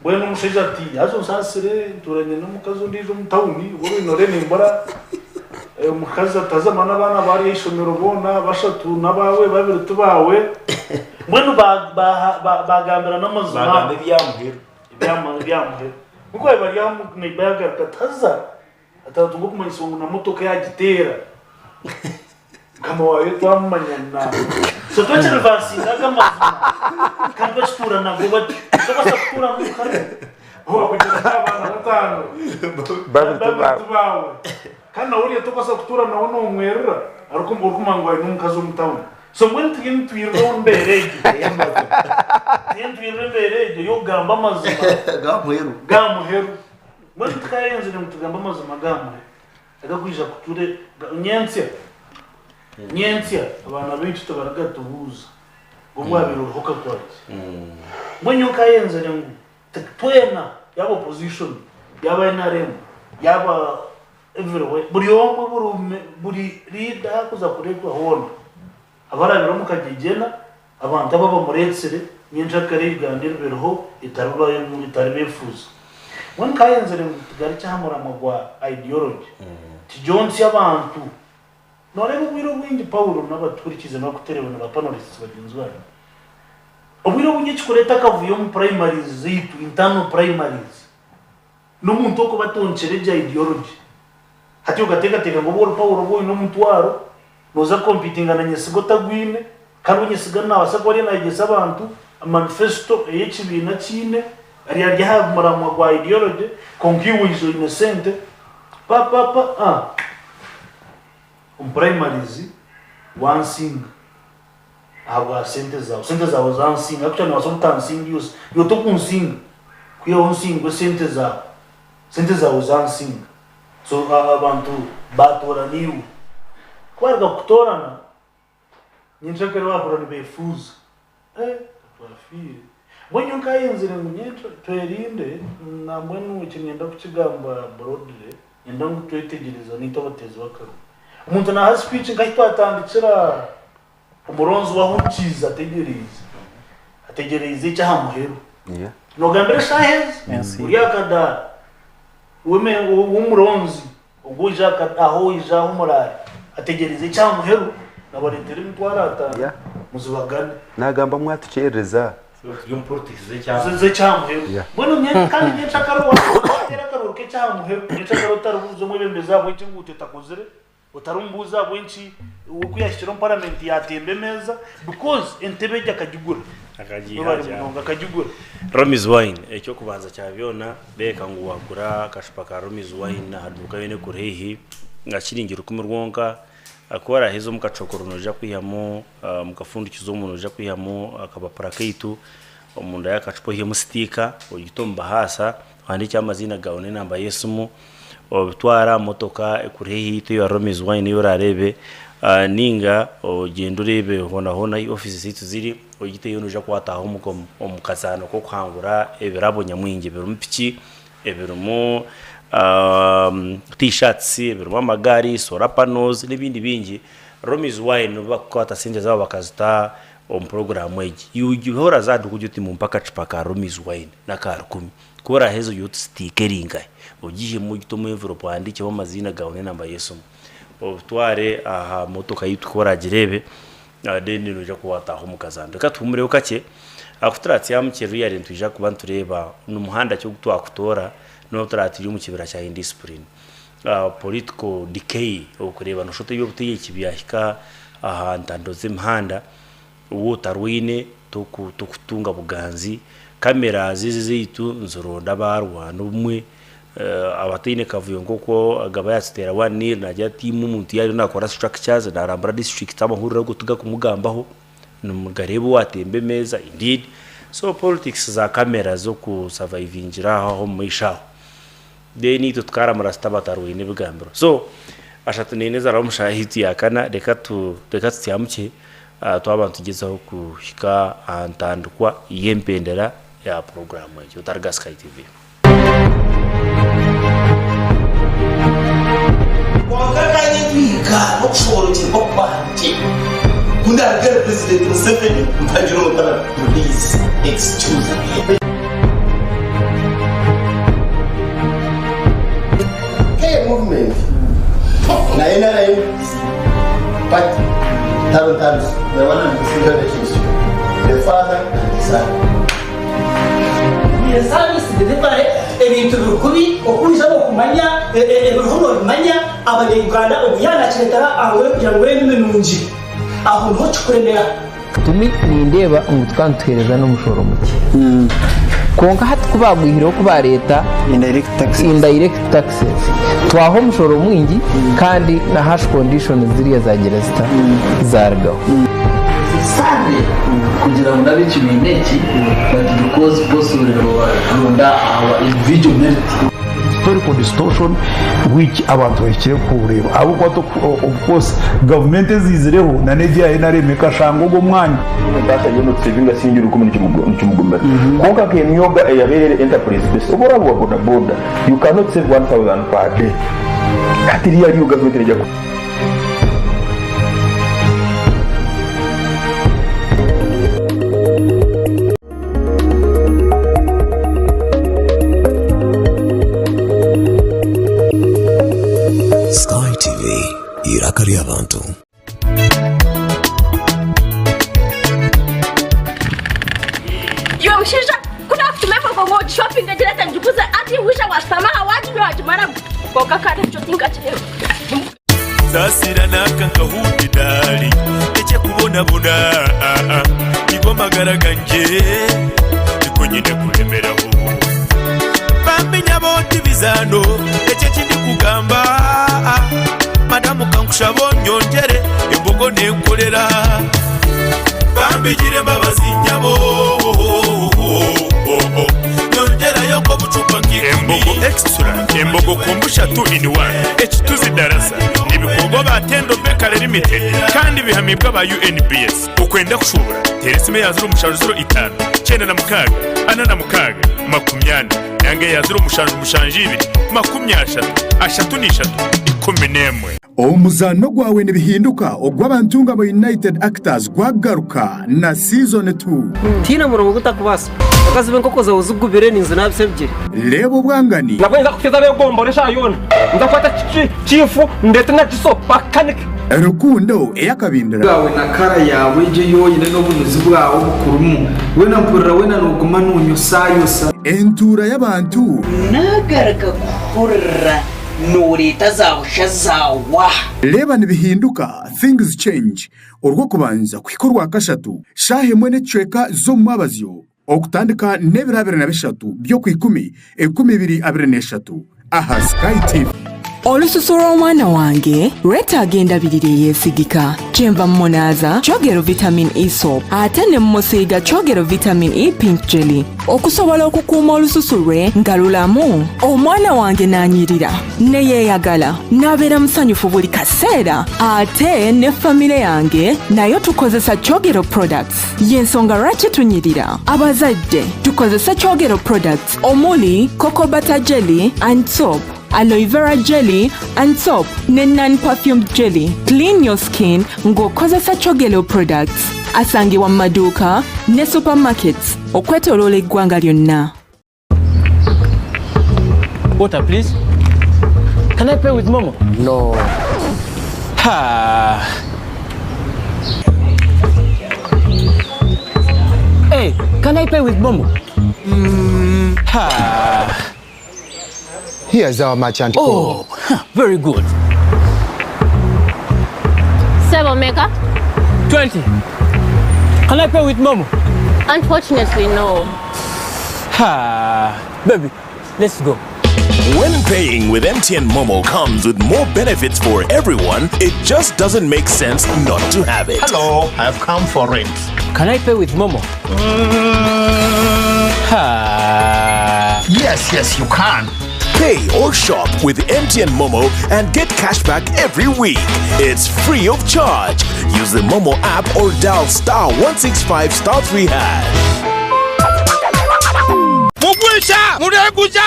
bueno mushija ati azo sasire turanye n'umukazi ndijo mutawuni wowe inore nimbara umukazi atazamana abana bari yishomero bona bashatu nabawe babiri tubawe mwenu bagambira n'amazuma bagambe byamuhera uko bari yamubaga kataza atatungo kumanisongo na motoka yagitera kama wawe twamanyana so twachere vasi ndagamazuma kandi batura na gobati tubasa kutura mu kare ho kugira abana batano bawe kandi uri tubasa kutura na wono umwerera ariko mburkumangwa n'umukazi umutawo so mwene twirwa mbere yo gamba mazima gamuheru bari tkayenze nemutugamba amazi magambo agakwija kuture nyensia abana benshi tubaragatubuza ngomwabiro hoka kwati mwenye kayenze ngu twena yaba opposition yaba NRM yaba everywhere buri leader kuza kurekwa hona abarabiro mukagegena abantu baba muretsere nyenja kare igandira beroho itarubaye mu itaribefuza mwenye kayenze ngu tugari cyamura magwa ideology tijonsi abantu none ubwiro bwingi Paulo n'abaturikize no kuterebana abapanelists bagenzwa ubwiro bunye kikoreta kavuyo mu primaries zitu internal primaries n'umuntu ko batoncereje ideology hati ugateka ngo boro Paulo boy no mutwaro noza competinga na nyesigota gwine kandi nyesiga na wasakore na igesa abantu manifesto y'ekibina kine ari ari hamura mu gwa ideology kongiwizo innocent papa primaries one sing aba sente zao za sing actually was sometimes sing use yo to kun sing kuya on sing go sente zao za sing so abantu batora niu kwarga kutorana nyinshakere wakora ni befuza twafire bonyo kayenzire munyeto twerinde namwe n'ukigenda kukigamba brodre yenda ngutwetegereza nitobateze bakaro umuntu na speech ngahita atandikira umuronzo wa hukiza ategereze cyahamuhero no gambere shahez uriyakada weme umuronzi uguja aho ija humurari ategereze cyahamuhero nabaretere mutwarata muzubagane nagamba mwatucereza yum politize cyangwa ze cyamuhero bona nyene kandi nyeshakaro watera karuke cyamuhero nyeshakaro tarubuzo mu bembeza bwo cyingute takozere utarumbuza bwenshi ukuyashira parliament yatembe meza because entebe jakajugura akajigura Romi's wine ecyo kubanza cyabyona beka ngo wagura kashupa ka Romi's wine haduka yene kurehi ngakiringira kumurwonka akora hezo mukacokoro noja kwihamo mukafundikizo umuntu noja kwihamo akaba paraketu umuntu yakacupo hiye mustika uyitomba hasa handiki amazina gaone namba Yesumu obutwara motoka ekurehi ito ya Romi's wine yorarebe ninga ogenda urebe hona i office zitu ziri ogite yonoja kwataho muko omukazano ko kwangura ebirabo nyamwinge birumpiki ebirumo t-shirts ebirumo amagari solar panels n'ibindi bingi Romi's wine bakwata sente zabo bakazita program weji yuhora zadu kujuti mu mpaka chipaka Romi's wine nakara 10 kora hezo youth stickeringa ogije mu gitomo envelope andike bo mazina gaone namba Yesu obutware aha motoka yitukora girebe deni noja kuwataho mukazando katumure ukake akutrati yamukeru yari ntuje kubantureba n'umuhanda cyo gutwa kutora no trati yo mu kibira cya indiscipline political decay okureba no shoto yo butegeki byahika aha ntandoze imhanda uwo tarwine tukutunga buganzi kamera zizizitu nzoronda barwa n'umwe abatine kavuyo ngoko agaba yatera 1 nil najya timu umuntu yari nakora structures narambara district amahuriro gutuga kumugambaho n'umugarebo watembe meza indeed so politics za kamera zo ku survivingira aho muisha de ni tutkara marastaba tarwine bigambiro so ashatuneneza ramushahiti yakana reka tuyamuke twabantu tugezaho kushika antandukwa yempendera ya program yo Targa Sky TV wakakanye twika muchoro chikopanje kunda agere president Museveni mpajiro mutara please excuse me hey movement na NRM but times the one and the father and the son yes service delivery ebintu bikubi okuza okumanya ebihono bimanya abanyarwanda obuyana kiretara aho kugira ngo rene menungi aho nto kikuremera tumi nindeba umutwantuhereza no mushoro muke konka hati kubagwihiro kuba leta indirect taxes twaho mushoro mwingi kandi na hash condition ziriya za geresta zargaho sane kugira ngo nabe kimeneki but because possible runda our individual merit historical distortion which abantu bakire kureba abo of course government zizireho na negiye naremeka shango go mwanya data yono tsevinga sinjuru kumwe n'icumugomba konka ke nyoga yaberere enterprise base obora boda boda you cannot save 1000 per day katiri yari government rejako Sky TV irakari abantu. Yo mshisha kuna kutumeva kwa ngodi shopping ngeleta njukuza ati wisha wasamaha waji waji mara kwa kaka nchotinga cheo. Sasira nakanga hundi dali eche kubona bona igoma garaganje ikonyine kulemeraho bambinya boti bizano eche kindi kugamba madamu kankusha bonyongere embogo nenkolera bambigire mbabazi nyabo nyongera yoko bucupa embogo extra embogo kumbusha 2 in 1 H2 zidarasa ibikorwa batendo Bekale Limited kandi bihamibwa ba UNBS ukwenda kushobora teresime yazuru umushanjuro 5 cyenda na mukaga ana na mukaga makumyana yange yazuru umushanjibiri makumyasha ashatu nishatu ikomenemwe omuzano gwawe nibihinduka ogwabantunga mu United Actors gwagaruka na season 2 tina murongo gutakubasa akazibe nkoko za uzugubire ninzu nabisebye lebo bwangani nakwenza kufeza begomboresha yona ndafata chifu ndetse na chiso pakanike rukundo eyakabindira gawe na kara yawe je yoyine no bunuzi bwawo bukurumu we na mpurira we na nuguma nunyo sayosa entura y'abantu nagaraka kurra noreta zawusha zawa leba nibihinduka things change urwo kubanza kwikorwa kashatu shahe mwene chweka zo mabazyo okutandika nebirabere na bishatu byo kwikumi 12 aha Sky TV Olususuro mwana wange reta agenda birire yesigika chemva mmonaza chogero vitamin E soap ate ne mmosiiga chogero vitamin E pink jelly okusobola okukuuma olususure ngalulamu omwana wange nanyirira ne yeeyagala nabeera musanyufu buli kaseera ate ne famire yange nayo tukozesa chogero products yensonga lwaki tunyirira abazadde tukozesa chogero products omuli cocoa butter jelly and soap, aloe vera jelly and soap ne non-perfumed jelly. Clean your skin ng'okozesa chogero products. Asangibwa mu maduuka ne supermarkets okwetooloola eggwanga lyonna. Water please. Can I pay with Momo? No. Ha. Hey, can I pay with Momo? Ha. Here's our merchant code. Oh, very good. 7 mega? 20. Can I pay with Momo? Unfortunately, no. Baby, let's go. When paying with MTN Momo comes with more benefits for everyone, it just doesn't make sense not to have it. Hello, I've come for rent. Can I pay with Momo? Yes, you can. Pay or shop with MTN Momo and get cashback every week. It's free of charge. Use the Momo app or dial *165*3#. Mugwisha, mureguza.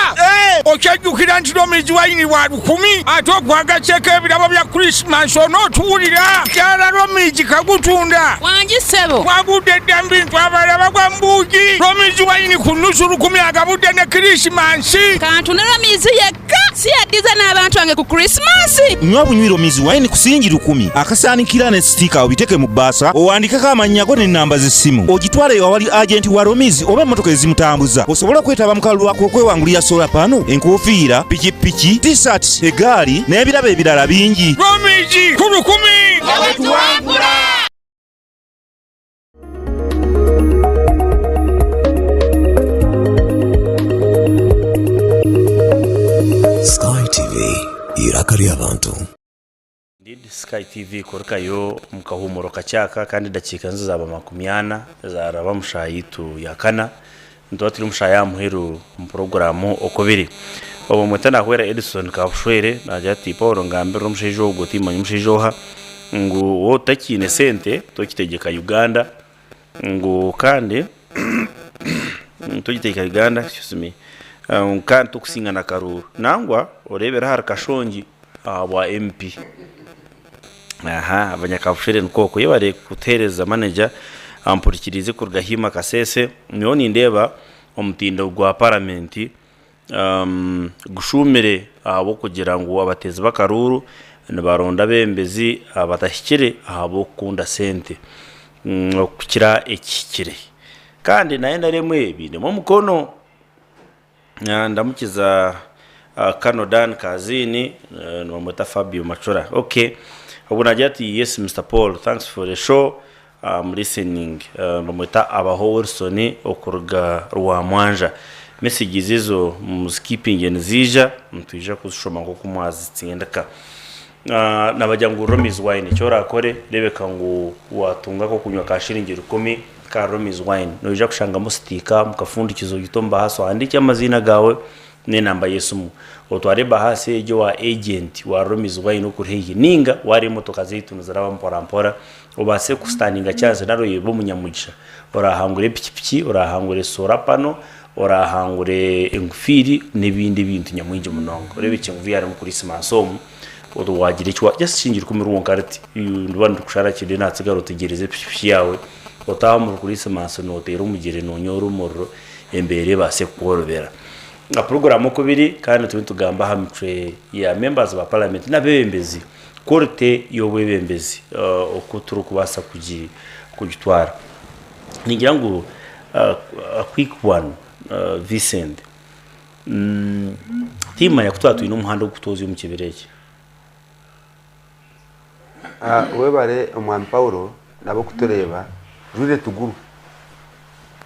Okyajukira ntiro miziwaini wa 10 atogwaga cheke ebirabo bya Christmas ono tuwulira. Kyala romiji kagutunda. Wangi sebo. Wagudde bintu abalaba kwa mbuji. Romiziwaini kunusu 10 agabudde ne Christmas. Kantu ne romizi yekka si yaddiza n'abantu ange ku Christmas. Nywa bunywiro miziwaini kusingi 10 akasaanikira ne stika obiteke mu bbaasa owandikako amannya go n'ennamba z'essimu ogitwale awali agenti wa romizi oba emmotoka ezimutambuza osobola kwetaba mu kalulu lwako okwewangulira sola pano enkofiira pikipiki t-shirt egaali n'ebirabo ebirala bingi romizi 10 yawetuwangula. Sky TV irakari abantu. Sky TV korkayo mukahumuro kacyaka kandi dakika nzaba 40 zaraba mushayitu yakana ndo turi mushaya muheru mu programu OKUBIRI obo mwetana kwera Edison kabushwere najya ati Paul ngambira umushijo gutima umushijoha ngo wo takine sente tokitegeka Uganda ngo kandi tokitegeka Uganda excuse me kandi tukusinga na Karuru nangwa orebera har kashongi aba MP abanyakabushwere nkoko yebare kutereza manager ampurikirize kurgahima kasese niyo nindeba omutindo gwa parliament gushumire abo kugira ngo abatezi bakaruru baronda bembezi abatashikire abo kunda sente okukira ekikire kandi naenda remwe bine mu mukono ndamukiza Kanodan kazini no mota Fabio Machora okay ubunajati yes Mr Paul thanks for the show I'm listening no mota Abaho Wilson okurga rwa mwanja messages izo muskipping nzija mtuje kushoma ngo kumwazi tsindaka nabajya ngo Romi's wine cyora akore rebeka ngo watunga ko kunywa kashiringiro 10 ka Romi's wine no ija kushanga mustika mukafundikizo gitomba haso andike amazina gawe ne namba yesumu otware bahase ejo wa agent wa Romi's wine ukurehi ninga wari motoka zeitu nzaraba mpora obase kustaninga cyaze naro yebo munyamugisha orahangure pikipiki orahangure sorapano orahangure ingufiri nebindi bintu nyamwinje munongo rebe kingu yari mu Christmas omu odo wagire cyo just shingira kumiru nkarati ndubanda kushara kide natsigaro tegereze pikipiki yawe otaha mu Christmas no tero umugire no nyoro moro embere base kuborobera na program okubiri kandi tugamba hamwe ya members ba parliament nabembezi korte yobwebembezi okuturu kubasa kugitwara ningira ngo a quick one Vincent tima yakutwatu ino muhanda okutozi mu kibereke webare omwami Paulo nabo kutureba rure tuguru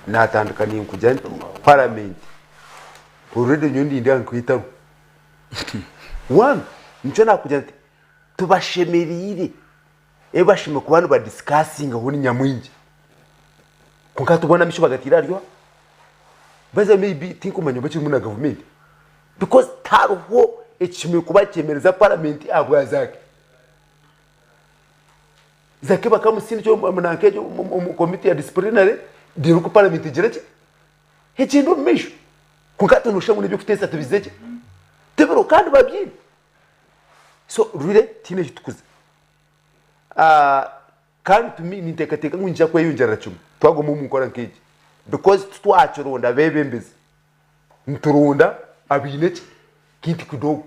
natandukanye kujya parliament already nyundi ndanga kwitaru one nico nakujya tubashemerire ebashime ku bantu ba discussing aho ni nyamwingi kunka tubona misho bagatira ryo baza maybe tinkumanya bakiri mu government because taruho ekime kuba cyemereza parliament abo yazake zake bakamusini cyo munankeje mu committee ya disciplinary diru ku parliament jireke hechindo misho kunka tunusha mu nibyo kutesa tubizeke tebero kandi babyine so rure tine tukuze kandi tumi nitekateka ngunja kwa yunjara chuma twago mu mukora nkeje because twachironda bebembezi nturunda abineke kinti kidogo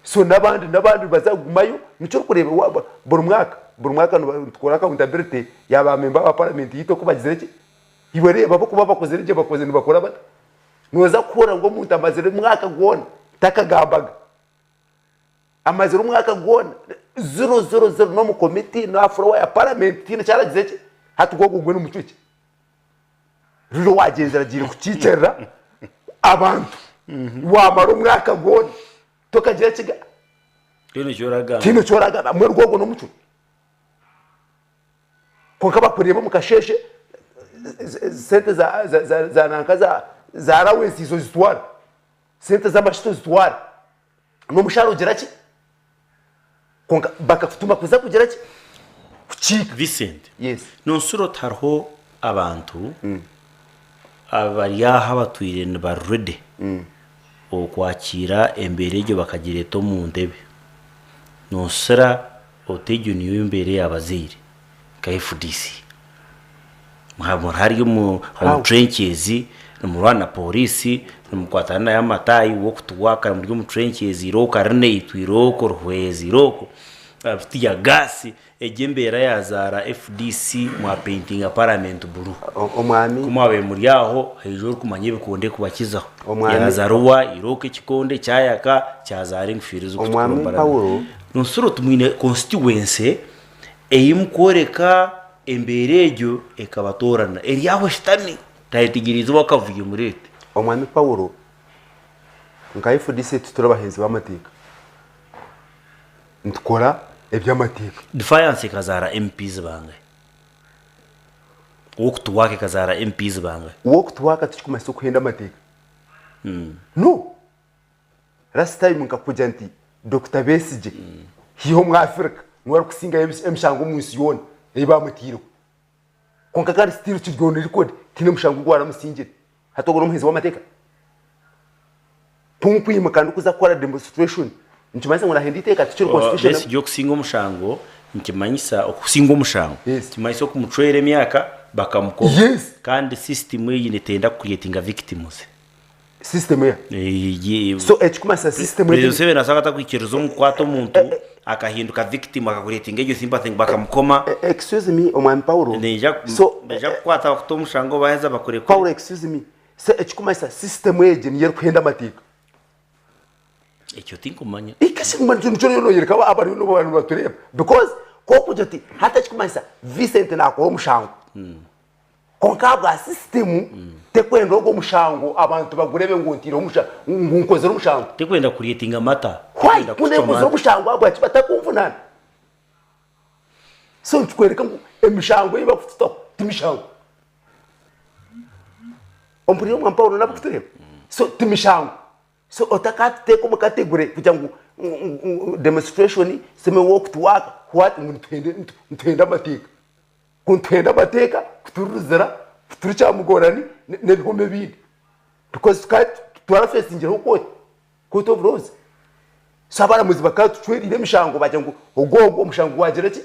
so nabandi bazagumayo nico kureba buri mwaka tukora accountability yaba member wa parliament yito kubagizeke ibare babo kuba bakozereje bakoze nibakora bata noza kora ngo muntu amazere mwaka gona takagambaga amazere mwaka gona 000 no mu committee no afro ya parliament tina cyaragizeke hatugogugwe n'umucuki rero wagenzera gire kucicera abantu wamara umwaka gona tokagira kiga kino cyoraga mu rwogo no mucu konka bakureba mu kasheshe sente za nankaza za rawesi zo zitwara sente za mashito zitwara no musharo geraki konka bakafutuma kuza kugeraki kucika Vincent yes no suro tarho abantu abariyaha batwire barrede okwakira embere ryo bakagire to mu ndebe no sira otejo niyo imbere y'abaziri ka FDC muhabura hari mu trenches mu rwana polisi mu kwatana ya matayi wo kutuwaka mu trenches iroka rene itwiroko rwezi roko afitiya gasi ejembera yazara FDC mu painting parliament buru omwami kumawe muri yaho hejuru kumanye bikonde kubakizaho yazaruwa iroke kikonde cyayaka cyazare ngfirizo omwami Paulo nusuro tumwine constituency eyimkoreka emberejo ekabatorana eriyaho shitani tayitigirizo bakavuye muri leta omwami Paulo nka FDC tuturabahenzi bamateka ntukora eby'amateka defiance kazara MPs bangaye wokutuwake kazara MPs bangaye wokutuwaka tukikumasa kuhenda amateka no last time nkakuja nti Dr. Besije hiho mu Africa nwari kusinga emishango munsi yone ebamutiro konka kari still kigone record tine mushango gwara musingire hatogoro muhizi w'amateka pumpi mukandi kuza kora demonstration ntimaze ngo nahindi iteka tucyo constitution besi yo kusinga umushango nkimanyisa okusinga umushango kimanyisa ko mucwere myaka bakamukoma kandi system ye nitenda creating victims system ya so echikumasa system ye se bena sakata kwikirizo mukwato muntu akahinduka victim akakuretinga iyo sympathy bakamukoma excuse me omwami Paulo so beja kwata ko umushango baheza bakore Paulo excuse me se echikumasa system ye niyo kwenda matika icyo tinkumanya ikasi kumanya ncho no yereka abari no bantu batureba because ko kujati hata chikumasa Vincent na ko umushango konkabwa system tekwenda go mushango abantu bagurebe ngontiro umusha ngunkoze umushango tekwenda creating amata kwenda kunekoze umushango abwa batakumvunana so ntwereka ngo emishango iba kufuta timishango ompuriyo mwampaulo nabukutureba so timishango so otakati teko mukategure kugira ngo demonstration seme walk to work what ntwenda amateka kuntwenda amateka kuturuzira turicamugorani nebihome bindi because twara facing ho court of laws sabara muzi bakatwirire mishango bajya ngo ogogo mushango wagera ki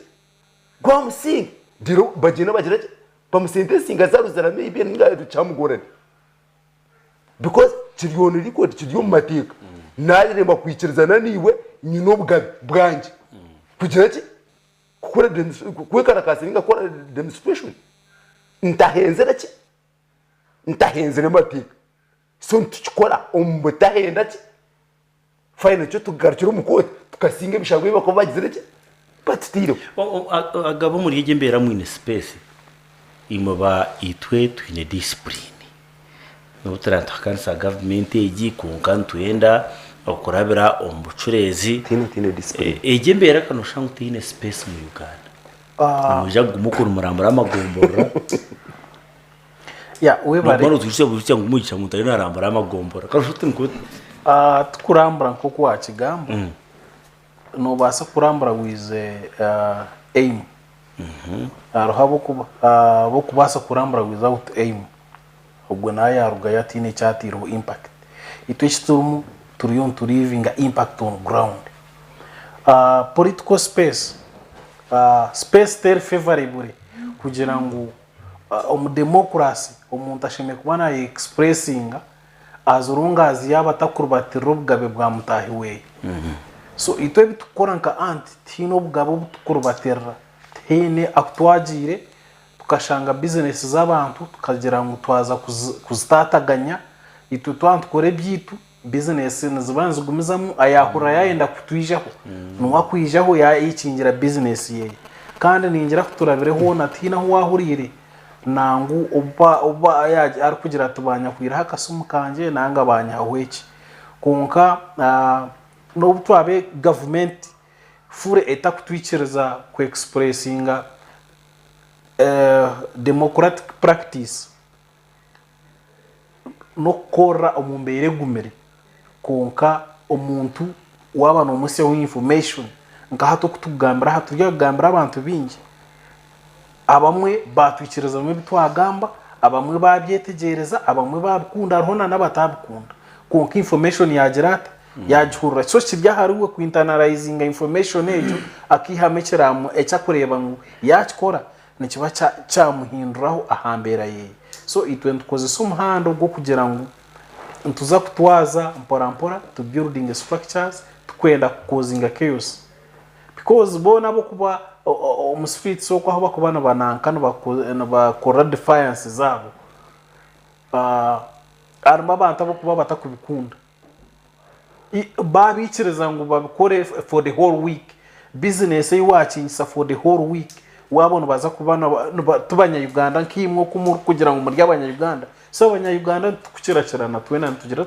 gwa musinga diro bagena bagera ki bamusente singa zaruzira maybe ninga ducamugorani because kiriyoni record kiriyo mateka nari bakwikiriza niwe nyino bwanje kugira ki kukora kwekara kasinga kora demonstration ntahenzera ki ntahenzera mateka so ntukora umbutahenda ki fine cyo tugarukira umukoti tukasinga bishago biba ko bagizere ki patitiro agabo muri hige mbera mu space imoba itwe twine discipline no turantakansa government igi kunkantu yenda okurabira ombucurezi tine discipline ege mbera kano shangu tine space mu Uganda muja gumukuru murambara amagombora ya we bari no tujise bucya ngumugisha mutari narambara amagombora karushuti nko tukurambura nko kwa kigamba no basa kurambura wize aim arohabo kuba bo kubasa kurambura without aim ubwo naye aruga yatine cyatiro impact itwishitumu turiyon to living impact on ground political space space ter favorable kugira ngo democracy umuntu ashime kubana expressing azurungazi yaba takurbatiro bwabe bwa mutahiwe so itwe bitukora nka anti tino bwabo butukurbatira tene aktwagire tukashanga business z'abantu tukagira ngo twaza kuzitataganya itu twantukore byitu business nizibanze gumizamo ayahura yayenda kutwijaho nuwa kwijaho yayikingira business ye kandi ningira kuturabireho natina ho wahurire nangu oba yaje ari kugira tubanya kwira hakasumu kanje nanga banyahweki konka no twabe government fure eta kutwikiriza ku expressinga democratic practice no kora omumbere gumere konka omuntu waba no musya w'information nka hato kutugambira hatugambira abantu bingi abamwe batwikiriza mu bitwagamba abamwe babyetegereza abamwe babikunda rhona n'abatabikunda konka information yagerata yajhurura so kirya hariwe ku internalizinga information ejo akihamekeramu ecakureba ngo yakora nikiba cyamuhinduraho ahambera ye so itwe ntukoze umuhando gwo kugira ngo ntuza kutwaza mpora to building structures tukwenda kukozinga chaos because bona bo kuba street so kwa haba kubana banankano bakora defiance zabo arma abantu abo kuba batakubikunda babikiriza ngo babikore for the whole week business yiwakinyisa for the whole week wabona baza kubana tubanya Uganda nkimwe kugira ngo muri abanya Uganda so abanya Uganda tukiracirana twena tugira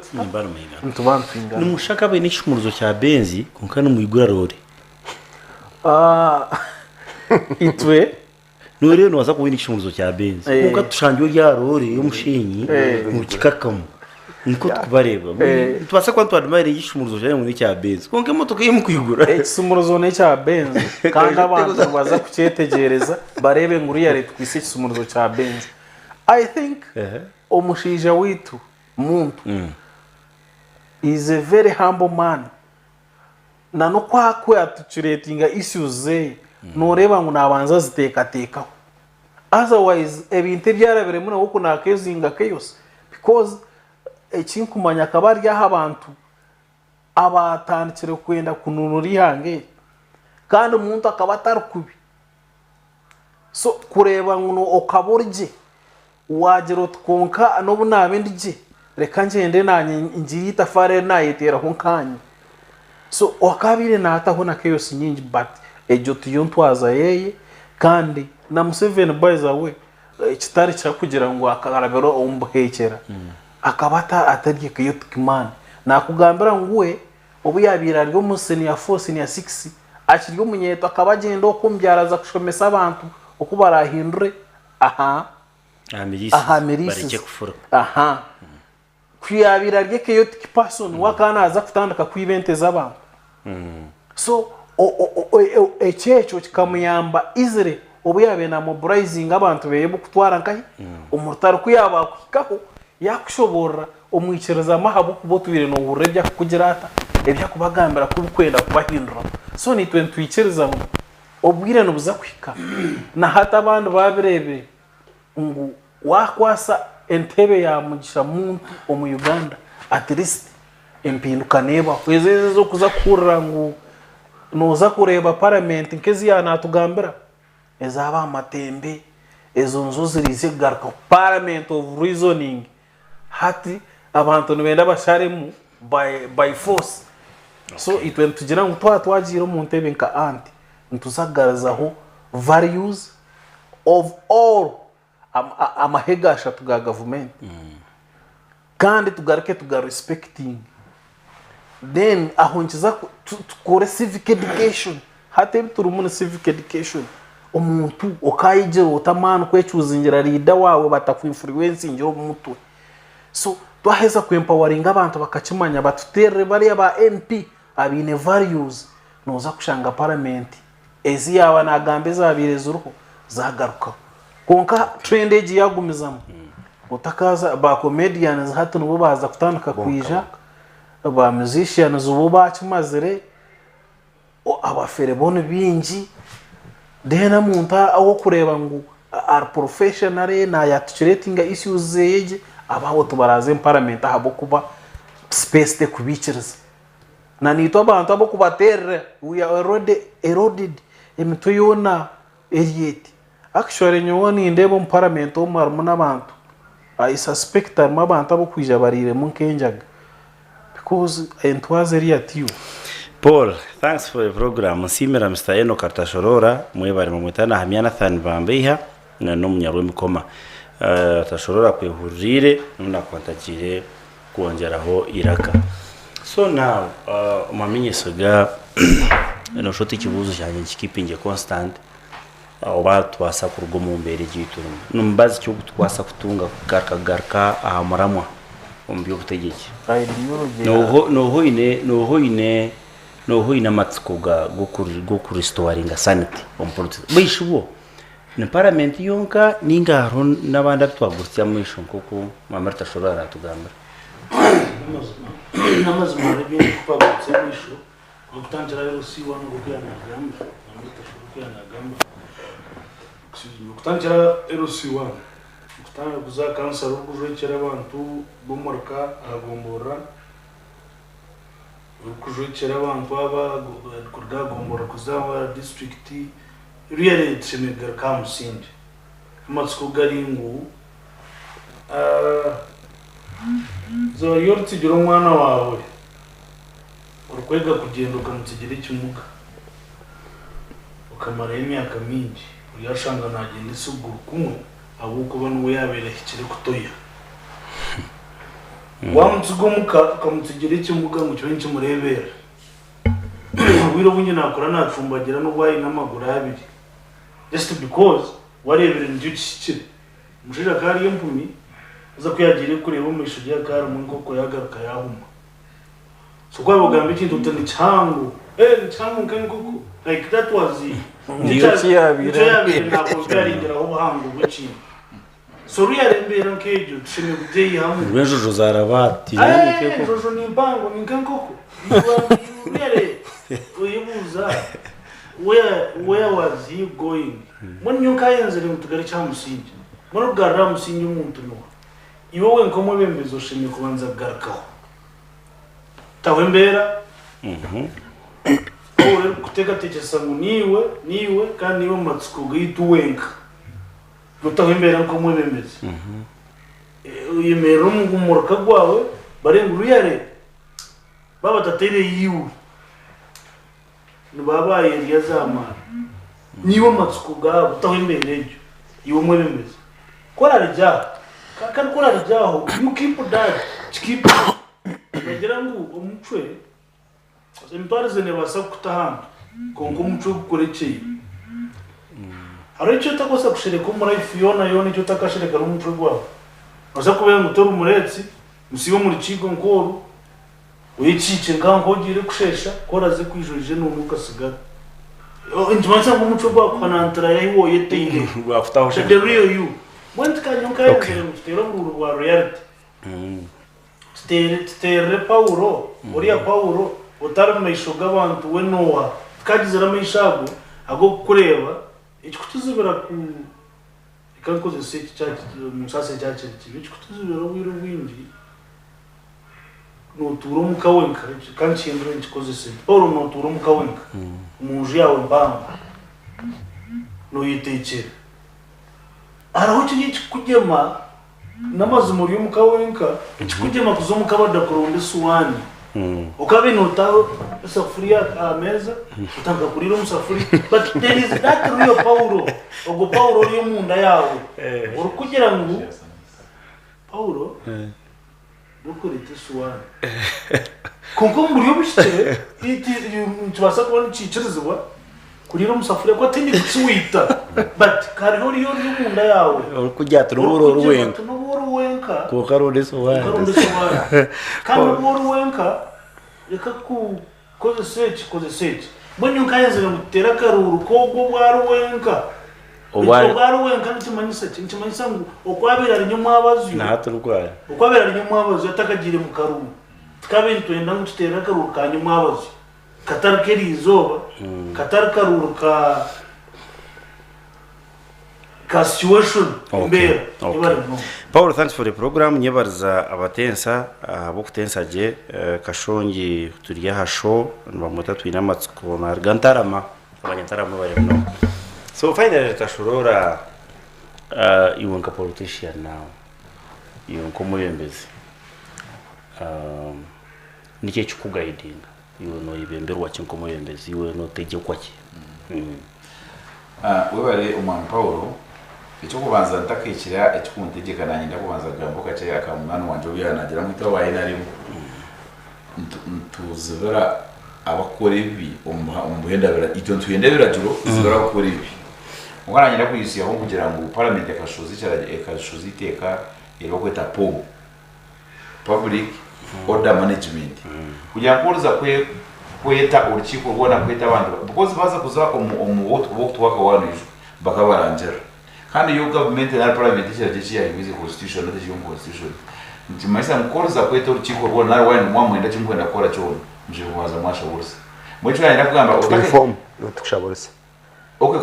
tubantu numushaka be n'ishumuruzo cya benzi kunkana mu igura rore itwe nuri no waza kubina ishumuruzo cya benzi kuko tushangiwe rya rore y'umushinyi mu kikakamu niko tubareba tubasa kwa ntwari mari yishumuruzo cyane muri cya Benz konke motoka yimu kwigura ikisumuruzo ne cya Benz kandi abantu baza kucyetegereza barebe nguri ya leta kwisi ikisumuruzo cya Benz. I think omushija witu muntu is a very humble man na no kwakwe atucuratinga issues ze noreba ngo nabanza zitekatekaho otherwise ebintu byarabere muri uko nakezinga keyose because ekinkumanya kabari yaha abantu abatandikire kwenda kununura ihange kandi umuntu akaba atarukubi so kureba ngo okaburje wagero tkonka no bunabendije reka ngende nanye ingiri tafare nayetera honkanye so wakabire nataho na keyose nyingi but ejo tuyontwaza yeye kandi na Museveni by the way kitari cya kugira ngo akarabero umbuhekera akabata atarike yo tukimana nakugambira nguwe ubu yabira ryo museni ya 4 senior 6 akiryo munyeto akabagenda okumbyaraza kushomesa abantu okubarahindure bareke kufura kuyabira rye keyo person wakanaza kutandika ku event z'abantu so echecho kikamuyamba izire ubu yabe na mobilizing abantu beye kutwara nkahi umurutaro kuyaba kwikaho yakushobora umwikiriza mahabu kubotubire no urebya kugirata ebya kubagambira kubikwenda kubahindura so ni 20 twikiriza ngo obwire no buza kwika na hata abantu babirebe ngo wakwasa entebe ya mugisha muntu mu Uganda at least empinduka neba kwezeze zo kuza kurra ngo noza kureba parliament nkezi yana tugambira ezaba amatembe ezo nzo zirize garka parliament of reasoning hati abantu nibenda basharemu by force so it went tugira ngo twajira mu ntebe nka anti ntuzagarazaho values of all amahegasha tuga government kandi tugareke tuga respecting then ahonkiza tukore civic education hate biturumuna civic education umuntu okayije utamana kwecuzingira rida wawe batakwinfluence ngiro mutwe so twaheza ku empowering abantu bakakimanya batutere bari aba MP abine values noza kushanga parliament ezi yawa nagambe zabireza uruko zagaruka konka trend egi yagumizamo utakaza ba comedians hatu nubo baza kutandika kwija ba musicians ubo bakimazire abaferebone bingi dena munta aho kureba ngo are professional na yaturating issues zeje abaho tubaraze parliament habo kuba space te kubikiriza na nito abantu abo kubaterera we are already eroded emito yona eliet actually nyoni ndebo mu parliament o marmu n'abantu I suspect abantu abo kwija barire mu kenjaga because entwaze riatiyo Paul, thanks for the program. Simera Mr. Eno Kartashorora, mwebari mumwitana hamya Nathan Bambeha na n'umunyarwe mukoma. Tashorora kwihurire n'unakwatagire kuongeraho iraka. So now, umamenyesaga no shoti kibuzo cyane kikipinge constant. Oba twasa kurgo mu mbere gituruma. Numbazi cyo twasa kutunga garka ahamuramwa omuby'obutegeki. No ine matsiko go kuristoringa sanity ompolitiki bishubo ne parliament yonka ningaro nabanda twagurtya mwisho nkoko mamarta shorara tugamba namazima rebye kupagutse mwisho ukutangira rero si wano gukuyana gamba mamarta shorukuyana gamba ukutangira rero si wano ukutanga kuza kansa rukujwekera abantu bomorka agombora kujwekera abantu aba kurgagombora kuzaba district really tsemegar kamusindi amatsiko garingu zo yorti jiro mwana wawe urukwega kugenda ukamutsigire ikimuga ukamara imyaka mingi uyashanga nagenda isuguru kumwe abuko bano yabera ikire kutoya wamutsigomuka ukamutsigire ikimuga ngo cyo murebera wiro bunye nakora nacumbagira no bwayi n'amaguru abiri just because warebera njye kikire mushira kari yempumi uza kuyagire kureba umisho ya kare mu nkoko yagaruka yahuma so kwa bugamba ikintu utani changu changu nkoko like that was niyo cyabire ntabwo byaringira aho hangu gucina so riyarembera nkejo tushime guteye hamwe rwejojo zarabati jojo ni mpango ni nkoko riyare uyibuza where was he going when you kayenze mu tugari cya musingi muri garra musingi umuntu no iwowe nkomo bembezo shimye kubanza garakaho tawembera ore kuteka tekesa ngo niwe kandi niwe matsuko gitu wenka rutawembera nkomo bembezo uyemera umugumurka gwawe barenguru yare baba tatere yiwe nibabaye yazamana niwe matsuko gabo tawemberejo iwo mwe bembezo kora rija kan kora rijaho you keep that keep bagira ngo umucwe imparize ne basa kutahanga kongo umucwe gukorekeye aricyo takosa kushireka muri Fiona yone cyo takashireka umucwe gwawe basa kubera mutora umuretsi musibo muri kigo nkoro uyicice ngankogire kushesha koraze kwijurije n'umuka sigara intimansa ngo umucwe gwawe kwanantara yayiwo yeteye bafutaho the real you Went kanyuka yongere mutero mu rwa reality. Tere Paulo, uriya Paulo utarameshoga abantu we Noah. Kagizera meshago ago kureba ikutuzibira ku ikankoze se cyacu musase cyacu ikutuzibira wiro windi. No turo mukawenka kanchindro ikikoze se. Paulo no turo mukawenka. Munji yawe mbamba. No yitechere. Araho kugema namaze muri umukawenka kugema kuzomuka badakuronde suwani ukabinutaho safuriya ameza utanga kurira umusafuri but there is that real Paulo ogo Paulo yo munda yawe uri kugira ngo Paulo dukurite suwani konko muri yo bishite tubasa kubona icicirizo kurira umusafuri ko atindi kusuita but kariho yo munda yawe kujya turuburo ruwenka ko karode sowa kandi uburo wenka reka ku koze search mbonye ukayenze ngutera karuru ko bwo bwaruwenka bwaruwenka ntimanyisa ngo okwabira ari nyuma abazu naturwara okwabira ari nyuma abazu atakagire mu karuru tukabintu enda ngutera karuru ka nyuma abazu katarkeri izoba katarkaruru ka situation mbere Paul, thanks for the program. Nyebarza abatensa abo kutensa je kashongi turiya hasho bamota twinamatsuko na gantarama abanyatarama bari no. So finally tashorora iwanka politician now. Iwanko muyembezi. Nike chukugaidinga. Iwe no ibemberwa chinko muyembezi iwe no teje kwaki. Webale umwana Paul icyo kubanza ntakikira ekikuntegeka nanye ndakubanza gamboka cye akamwana wanje byanagira mu itawa yinarimo ntuzibara abakora ibi umuhendabira icyo ntuyendebera juro zibara gukora ibi umwana nyina kuyisiya aho kugira ngo parliament yakashozi iteka irokweta POM public order management kugira ngo uza kweta urukiko rwona kweta abantu because baza kuza umuwotu waka wanije bakabarangera kandi yo government na parliament cyaje yayibize constitution na cyo constitution ntimaisa mukoroza kweta urukiko rwona nawe wani mwamwenda kimkwenda kora cyo mje kubaza mwasha burse mwicho yenda kugamba inform not kushaburse okay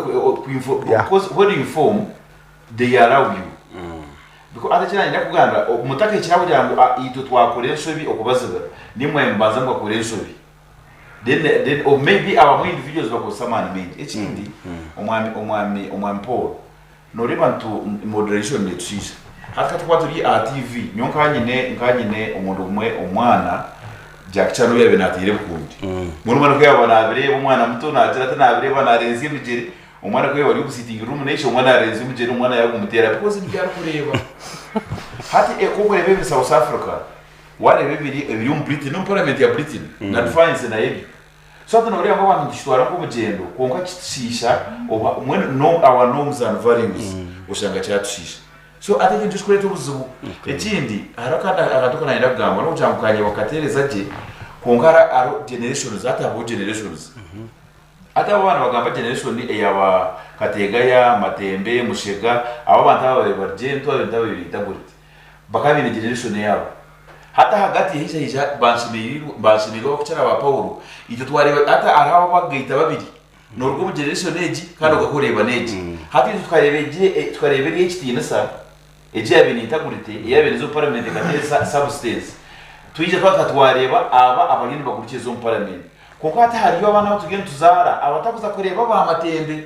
because when you inform they allow you because atachana yenda kugamba mutake cyabo jango ito twakoresha bi okubazira nimwe mbaza ngo akoresha bi then or maybe our individuals bako samani made ekindi omwami Paul no ribantu moderation netushisha hata twaturi TV nkanyine umuntu umwe umwana jakchano yebe natire bukundi muntu mwana kwaba nabireba umwana muto nagira atanabireba narenze imigeri umwana kwaba ari gusitinga room nesho umwana arenze imigeri umwana yagumutera because byari kureba hati ekubere bebe South Africa wale bibiri ebiri Britain no parliament ya Britain na defense na yebi so that nori abo abantu dishwara ko mugendo konka kishisha oba no our norms and values ushanga cyatushisha so ate kintu chikuleta obuzibu ekindi harakanda akatoka naenda kugamba no kuchangukanye wakatereza je kongara aro generations abo generations ata abana bagamba generation eyaba kategaya matembe mushega abo bantu aba bargento abenda bitabulite bakabine generation yabo hata hagati hisha banshimiro kucara ba Paulo icyo twareba ata araba bagaita babiri norwo mu generation age kandi ugakoreba neji hati twarebeye HT nasa eje yabini itagurite yabene zo parliament katesa substance tuje twakatwareba aba abageni bakurikiye zo parliament kuko hata hariyo abana batugenda tuzara abatakuza kureba ba matembe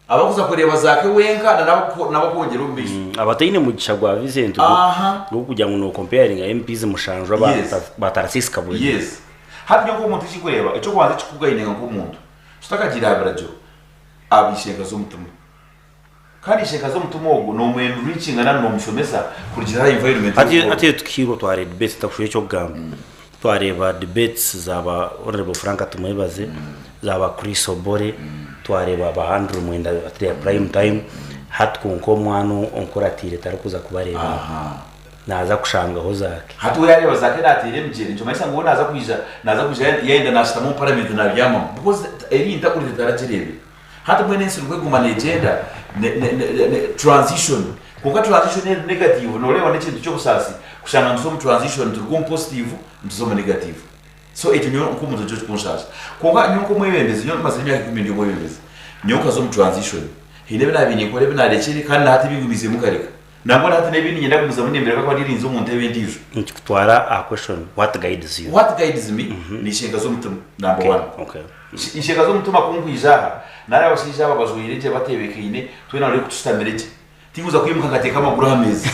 abakuza kureba Zaake wenka nabo kongera umbisho abatayine mu gishagwa Vincent ngo kujya ngo no comparing MPs mushanjwa batarasisi kabwe yes hati nko umuntu kikureba icyo kwanza kikugayinega nk'umuntu tutakagira abarajo abishenga zo mutumo kandi ishenga zo mutumo ogo no mwendu reaching na no mushomesa kugira environment ati tukiro tware debate takushuye cyo gamba twareba debates zaba honorable Frank Tumuyibaze zaba Chris Obore twareba abahandru mwenda atya prime time hatkunko mwano onkoratire tarakuza kubareba naza kushanga ho Zaake hatu yareba Zaake natire mjeri njo maisa ngo naza kuija yaenda na shitamo parliament na byama because eri intakurite tarajirebe hatu mwene nsi rwego managenda transition kuka transition ni negative no lewa nekintu cyo busasi kushanga nzo mu transition turi positive nzo mu negative so ejo nyo ko muzo cyo kunshaje kuka nyoko mwebembeze nyo mazimya y'ikumi ndio mwebembeze nyoka zo mu transition hinebe nabini ko lebe narekeri kandi hati bigumize mukareka nabona hati nebini nyenda kumuza munembera ko ari inzo mu ntebe ndije nkitwara a question what guides me ni shenga zo mutum number 1 okay ishenga zo mutuma kunkwija nari abashija babazoyireje batebekine twena ari kutustamereke tibuza kwimuka gateka amaguru amezi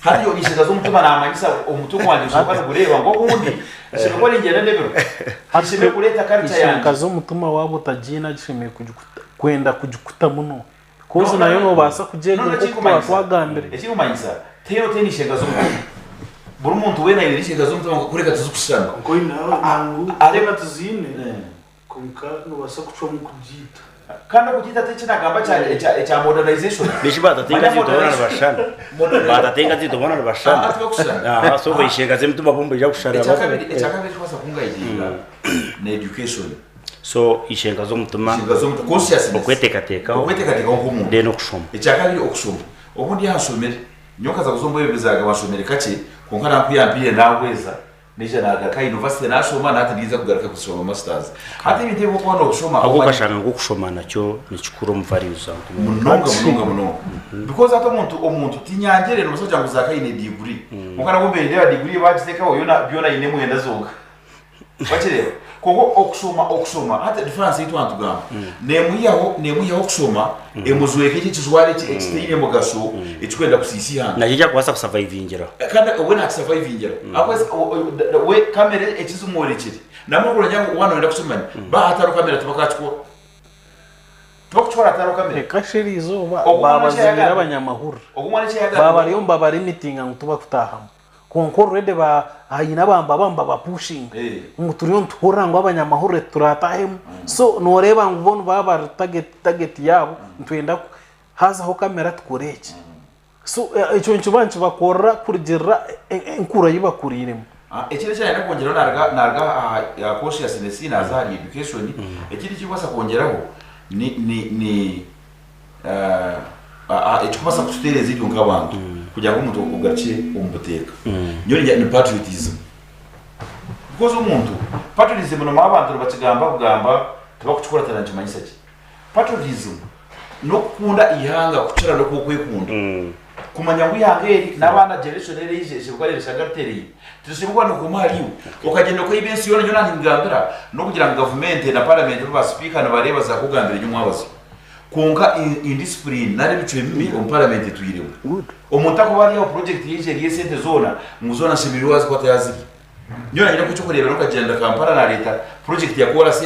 hariyo ishenga zo mutuma namanyisa umutuko wanje ushobora kureba ngo ubundi ishaka ko ngenda ndebero hashime kureta karita yanjye ishenga zo mutuma wabo utagina gishimiye kwenda kujikuta muno kozi nayo no basa kugenda uko twagambire ekimanyisa teno ishenga zo mutuma buri muntu wena iri ishenga zo mutuma kureka tuzukushana ngo inaho areba tuzine konka no basa kucwa mu kujita kandi kujita tekinagamba cya modernization bishi batatenga zitobona bashana batatenga zitobona bashana so bayishenga zemutuma bombo ija kushara cyakabiri kwasa kungayigira na education so ishenga zo mutuma consciousness okwetekateka nk'umuntu deno kushoma icyakabiri okushoma ubundi yashomere nyoka za kuzombo yebezaga bashomere kake konka nakwiyambire naweza nisha naga university nashoma natiriza kugaruka kusoma masters ati binde bwo no kushoma ahubwo bashaka ngo kushoma nacyo nikikuru mvariza munonga because ata umuntu tinyangere no soja ngo Zaake ine degree mukana gombe inde degree bagiseka oyona byona ine mwenda zonga bakireba koko okushoma hata difference yitu antugamba nemuyaho okushoma emuzweke kizware ekitine mugasho ekikwenda kusisi hanga najija kwasa kusurvivingira kandi wena survivingira akwese we kamera ekizumore kiri namukuru nyango wano enda kusomanya ba hataro kamera tubakachwo tokchora hataro kamera kashirizo babazimira abanyamahuru baba riyo mbabari meeting ngutuba kutahama konkoro rede ba hayina bamba ba pushing nguturiyo ntura ngo abanyamahuru turatahemu so noreba ngubona baba target yabo ntwenda haza ho kamera tukoreke so icyo ncubancu bakora kurgira inkura yibakuriremo ekiri cyane nakongeraho narga consciousness nazari education ekiri kibasa kongeraho ni ekibasa kutereza ibyo nk'abantu kugira ngo umuntu ugace umuteka nyo ni patriotism because umuntu patriotism no mabantu bakigamba tubakuchukura tananje manyisaki patriotism no kunda ihanga kuchira no kukwekunda kumanya nguyangeri nabana generation ije bukaresha gateri tushibwa no kumariyo ukagenda ko ibensi yone nyona ngambira no kugira ngo government na parliament ba speaker na bareba za kugambira nyumwabazo kunga indiscipline nari bicuye mimi on parliament tuyiremo umuntu akubari ya project yije sente zona muzona shibiriwazi kwa tayazi nyona nyina kucyo kureba no kagenda kampara na leta project ya kora se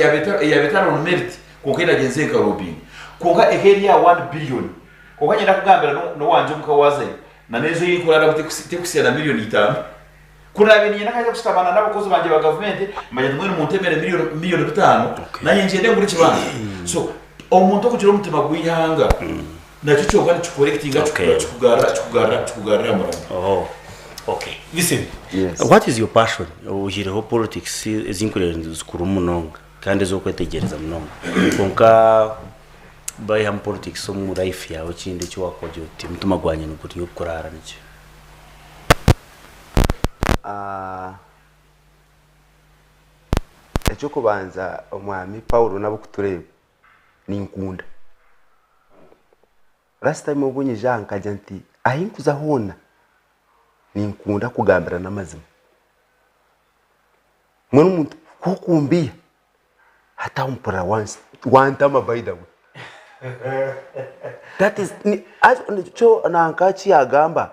ya betano no merit kokenda genze ka lobbying kunga ekeria 1 billion kunga nyina kugambira no wanje mukawaze na nezo yikora gute kusiya na million 5 kuna bini nakaje kustabana n'abakozi banje ba government manje mwene muntemere million 5 na yenje ndenguri kibana so omuntu kugira umutima gwihanga nacyo cyo kandi correcting cyugarara oh okay listen what is your passion uhireho politics ezinkurereza kuri umunonga kandi zo kwetegereza munonga konka bayi ham politics mu life yawe kindi cyo wakoje uti mutuma gwanye n'ukuri yo kurara n'iki ecyo kubanza umwami Paulo nabo kutureba ni nkunda last time ubunye janka janti ahinkuza hona ni nkunda kugambira n'amazima mwana umuntu kukumbia hata umpora once one time by the way that is as cho nankachi agamba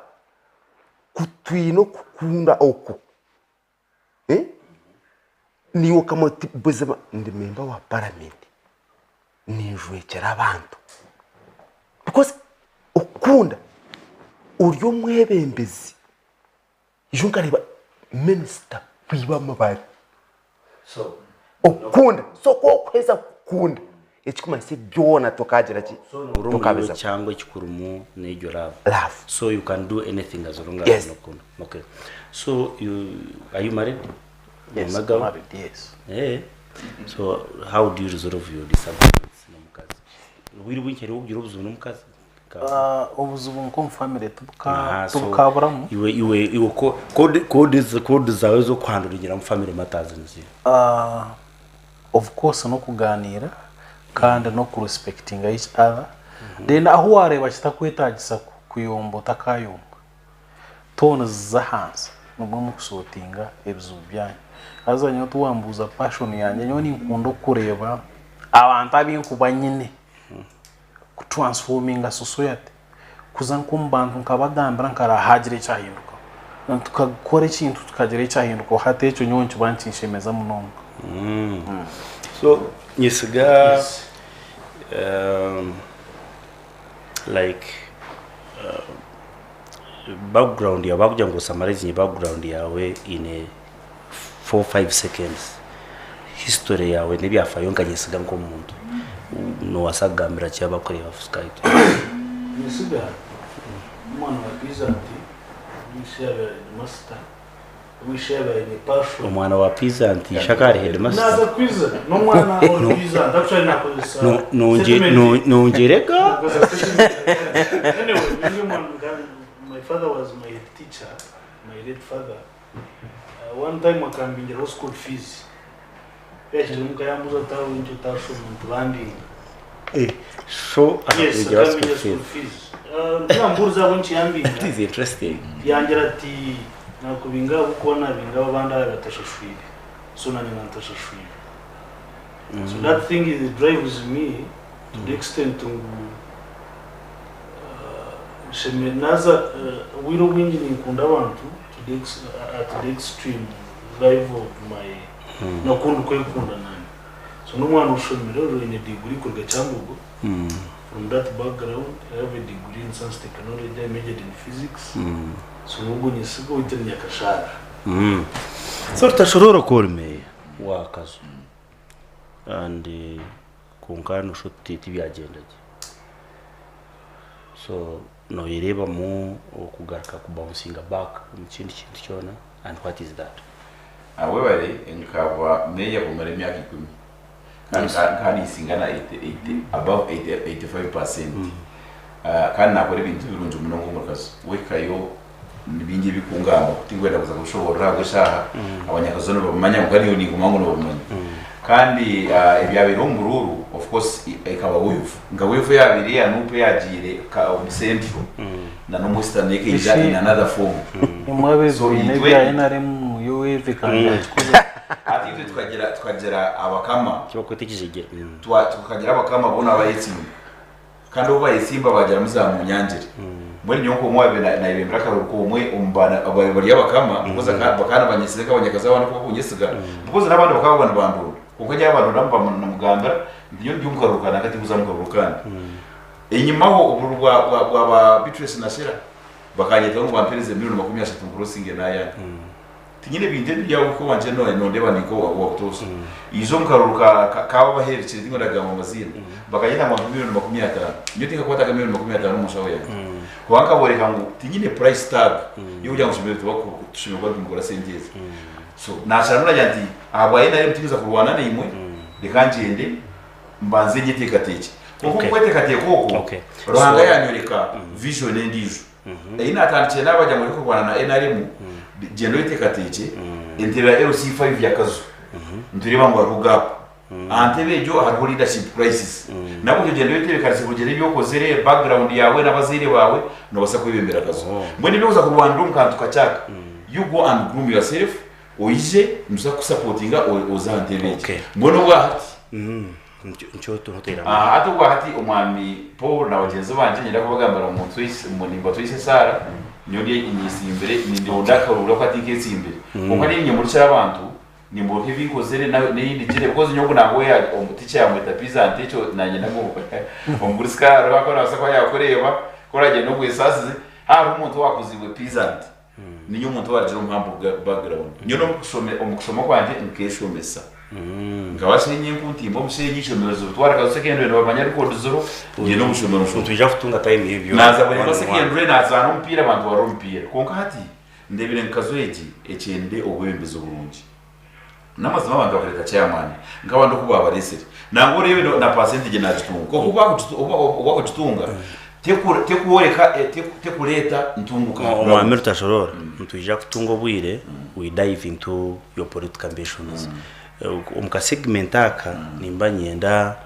kutwino kukunda oko niwo kama buzima ndi member wa parliament nijwekera abantu because ukunda uryo mwebembezi yunkareba minister kwiba mabari so ukunda so ko kweza kukunda ekikuma se byona tokagira ki tokabeza cyangwa kikurumu n'iryo love so you can do anything as long as yes. you know. Okay, so are you married? Yes, I'm married, yes. Yeah. So how do you resolve your disagreements n'umukazi wiri winkere ugira ubuzuna n'umukazi ubuzubu nko family tubukaburamu iwe code zawe zo kwandurira mu family matters nzi of course no kuganira kandi no ku respecting each other then aho wareba kitakwetagisa kuyombo takayomba tone zahanze nubwo mukusotinga ebizu byanyu azanye tuwambuza passion yanjye nyo ni nkundo kureba abantu abinkuba nyine ku transforming society kuzan kumbantu nkabagambira nkarahagire cyahinduka tukakora ikintu tukagira cyahinduka hate icyo nyoncho bancinshemeza munonga so nyisiga like background ya bakuja ngo summarize background yawe in a 4-5 seconds history yawe nebyafayo nganyisiga nko umuntu no wasagambira cyaba kureba Skype nyisiga mwana wa Pizanti nishebe master wishebe ni passion umwana wa Pizanti shakari headmaster naza quiz no mwana wa Pizanti actually nakozesa nongereka anyway my father was my teacher, my late father. One time wakambingira school fees. Mukayambuza tawo into tasho mplandi. So yes, school fees. Nambuza wonchi yambi. That is interesting. Yangira ti nakubinga ukona binga babanda batashashwiri. So nani nantashashwiri. So that thing is drives me to the extent to shemenaza wiro wingi nkunda abantu at the extreme level of my nakundu kwekunda nani so numwana ushomero in a degree kurga cyambugo from that background I have a degree in science technology I majored in physics so nubu nyisigo itenya kashara so tashororo kolme wakazo and kunkano shoti tibyagendaje so no yereba mu okugaruka ku bouncing back mu kindi kintu cyona and what is that awebare nkaba meya kumara imyaka 10 kandi singana above 85% kandi nakore ibintu birunje umunongo mu kazi wekayo nibingi bikungamba kutingwenda kuza gushobora gushaha abanyakazono bamanya ngari ni gumango no bamanya kandi ibyabiro mururu of course ikaba wave nga wave yabiri ya nupe yagire ka central na no western yake ija in another form so nebya NRM yo wave kandi kuza ati twagera abakama cyo kwetekije tukagira abakama bona abayitsimba kandi uba yisimba bagera muzamu nyangire muri nyonko mwabe na ibembra karuko umwe umbana abari abakama mukoza bakana banyisiga abanyakaza abantu ko kunyisiga mukoza nabandi bakabana banduru kuko njya abantu namba namuganda ndiyo byumkaruka nakati muzamukarukana inyuma ho uburwa Beatrice na Shira bakanyeta ngo bampereze 2030 crossing na ya tinyine binde bya uko wanje no ndeba niko wakutosa izo mkaruka kawa baherekeze ngo ndagama amazina bakagenda mu 2025 nyo tinga kwata 2025 umushaho yange kwanga boreka ngo tinyine price tag yo kujya gusubira tushimira kumugora sengeze so nashara nurajyanti abwaye nari mutiza kurwana n'imwe rekangende mbanze nyitekateke kuko kwetekateke koko ruhanga yanyoreka vision ndizo ina atantiye n'abajya muri kurwana na NRM gendo itekateke intera LC5 yakazo ntureba ngo arugapa antebejo hariho leadership crisis nabo cyo gendo itebekarise kugera ibyo kozere background yawe n'abazire bawe no basa kwibembera kazo mbone byo kuza kurwanda umkantu kachaka you go and groom yourself oije musa kusupportinga ozantebeje mbone wahati ncho tunotera hata wahati umwami Paul na bagenzi banje nyira kubagambara umuntu wese umunimba twise Sara nyodi inyisi imbere nindi udakarura ko atiketse imbere kuko ari nyemuri cy'abantu ni mu hivi kozere na n'indi kire koze nyoko nawe ya omutiche ya metapiza antecho nanye nabo omuriska rakora asakwa yakoreba koraje no kwesasize hari umuntu wakuziwe pizant niyo umuntu waje mpamvu background nyono omukusoma kwanje nkeshomesa ngabashenye nkuntimbo mushenye ishomezo twara ka second no bamanya record zero ngeno mushomero sho tujya kutunga time hivyo naza bari ba second naza no mpira abantu baro mpira konka hati ndebire nkazoeji echende obwembezo bulungi namazima abantu bakareka chairman ngabando kuba baresere nango rebe na percentage nazitunga ko kuba kutunga tekureka tekureta ntunguka omwami rutashorora ntujya kutunga obwire we dive into your political ambitions umka segment aka nimba nyenda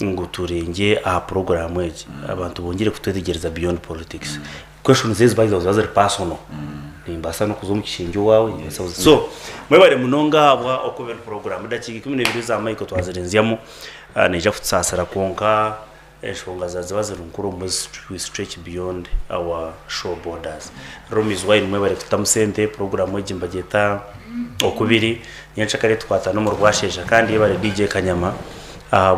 ngo turenge aha program eje abantu bongere kutegereza beyond politics questions is by those other personal nimba sana kuzomukishinjo wawe so mwebare munonga abwa okubera program dakiki 12 za Michael twazirenziamo neja kutsasara konka Enshonga zazirunkuru we stretch beyond our show borders romis wine mwebare tutamsente program eje mbageta okubiri nyanchakare twata no mu rwasheje kandi yebare DJ Kanyama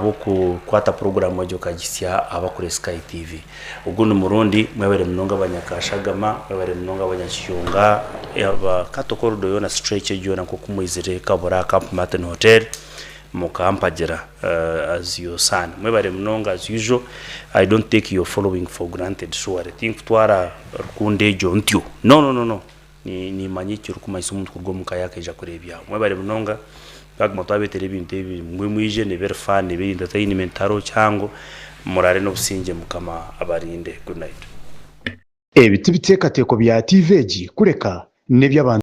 buku kwata program ejo kagisya abakure Sky TV uguno murundi mwebare munonga abanyakashagama mwebare munonga abanyakiyonga aba katokorodo yona stretch ejo na kokumwizire kabora Camp Martin Hotel mukampagera as your son mwebare munonga as usual. I don't take your following for granted, so I think twara rukunde ejo ntyo no ni manyikiro kumaisa umuntu kurwo mukayaka eja kurebya mwebare munonga bagma twabetera ibintu ebi mwe mwije ne verfane be entertainment taro cyango murare no businge mukama abarinde. Good night. Ebiti bitekateko bya TVG kureka ne by'abantu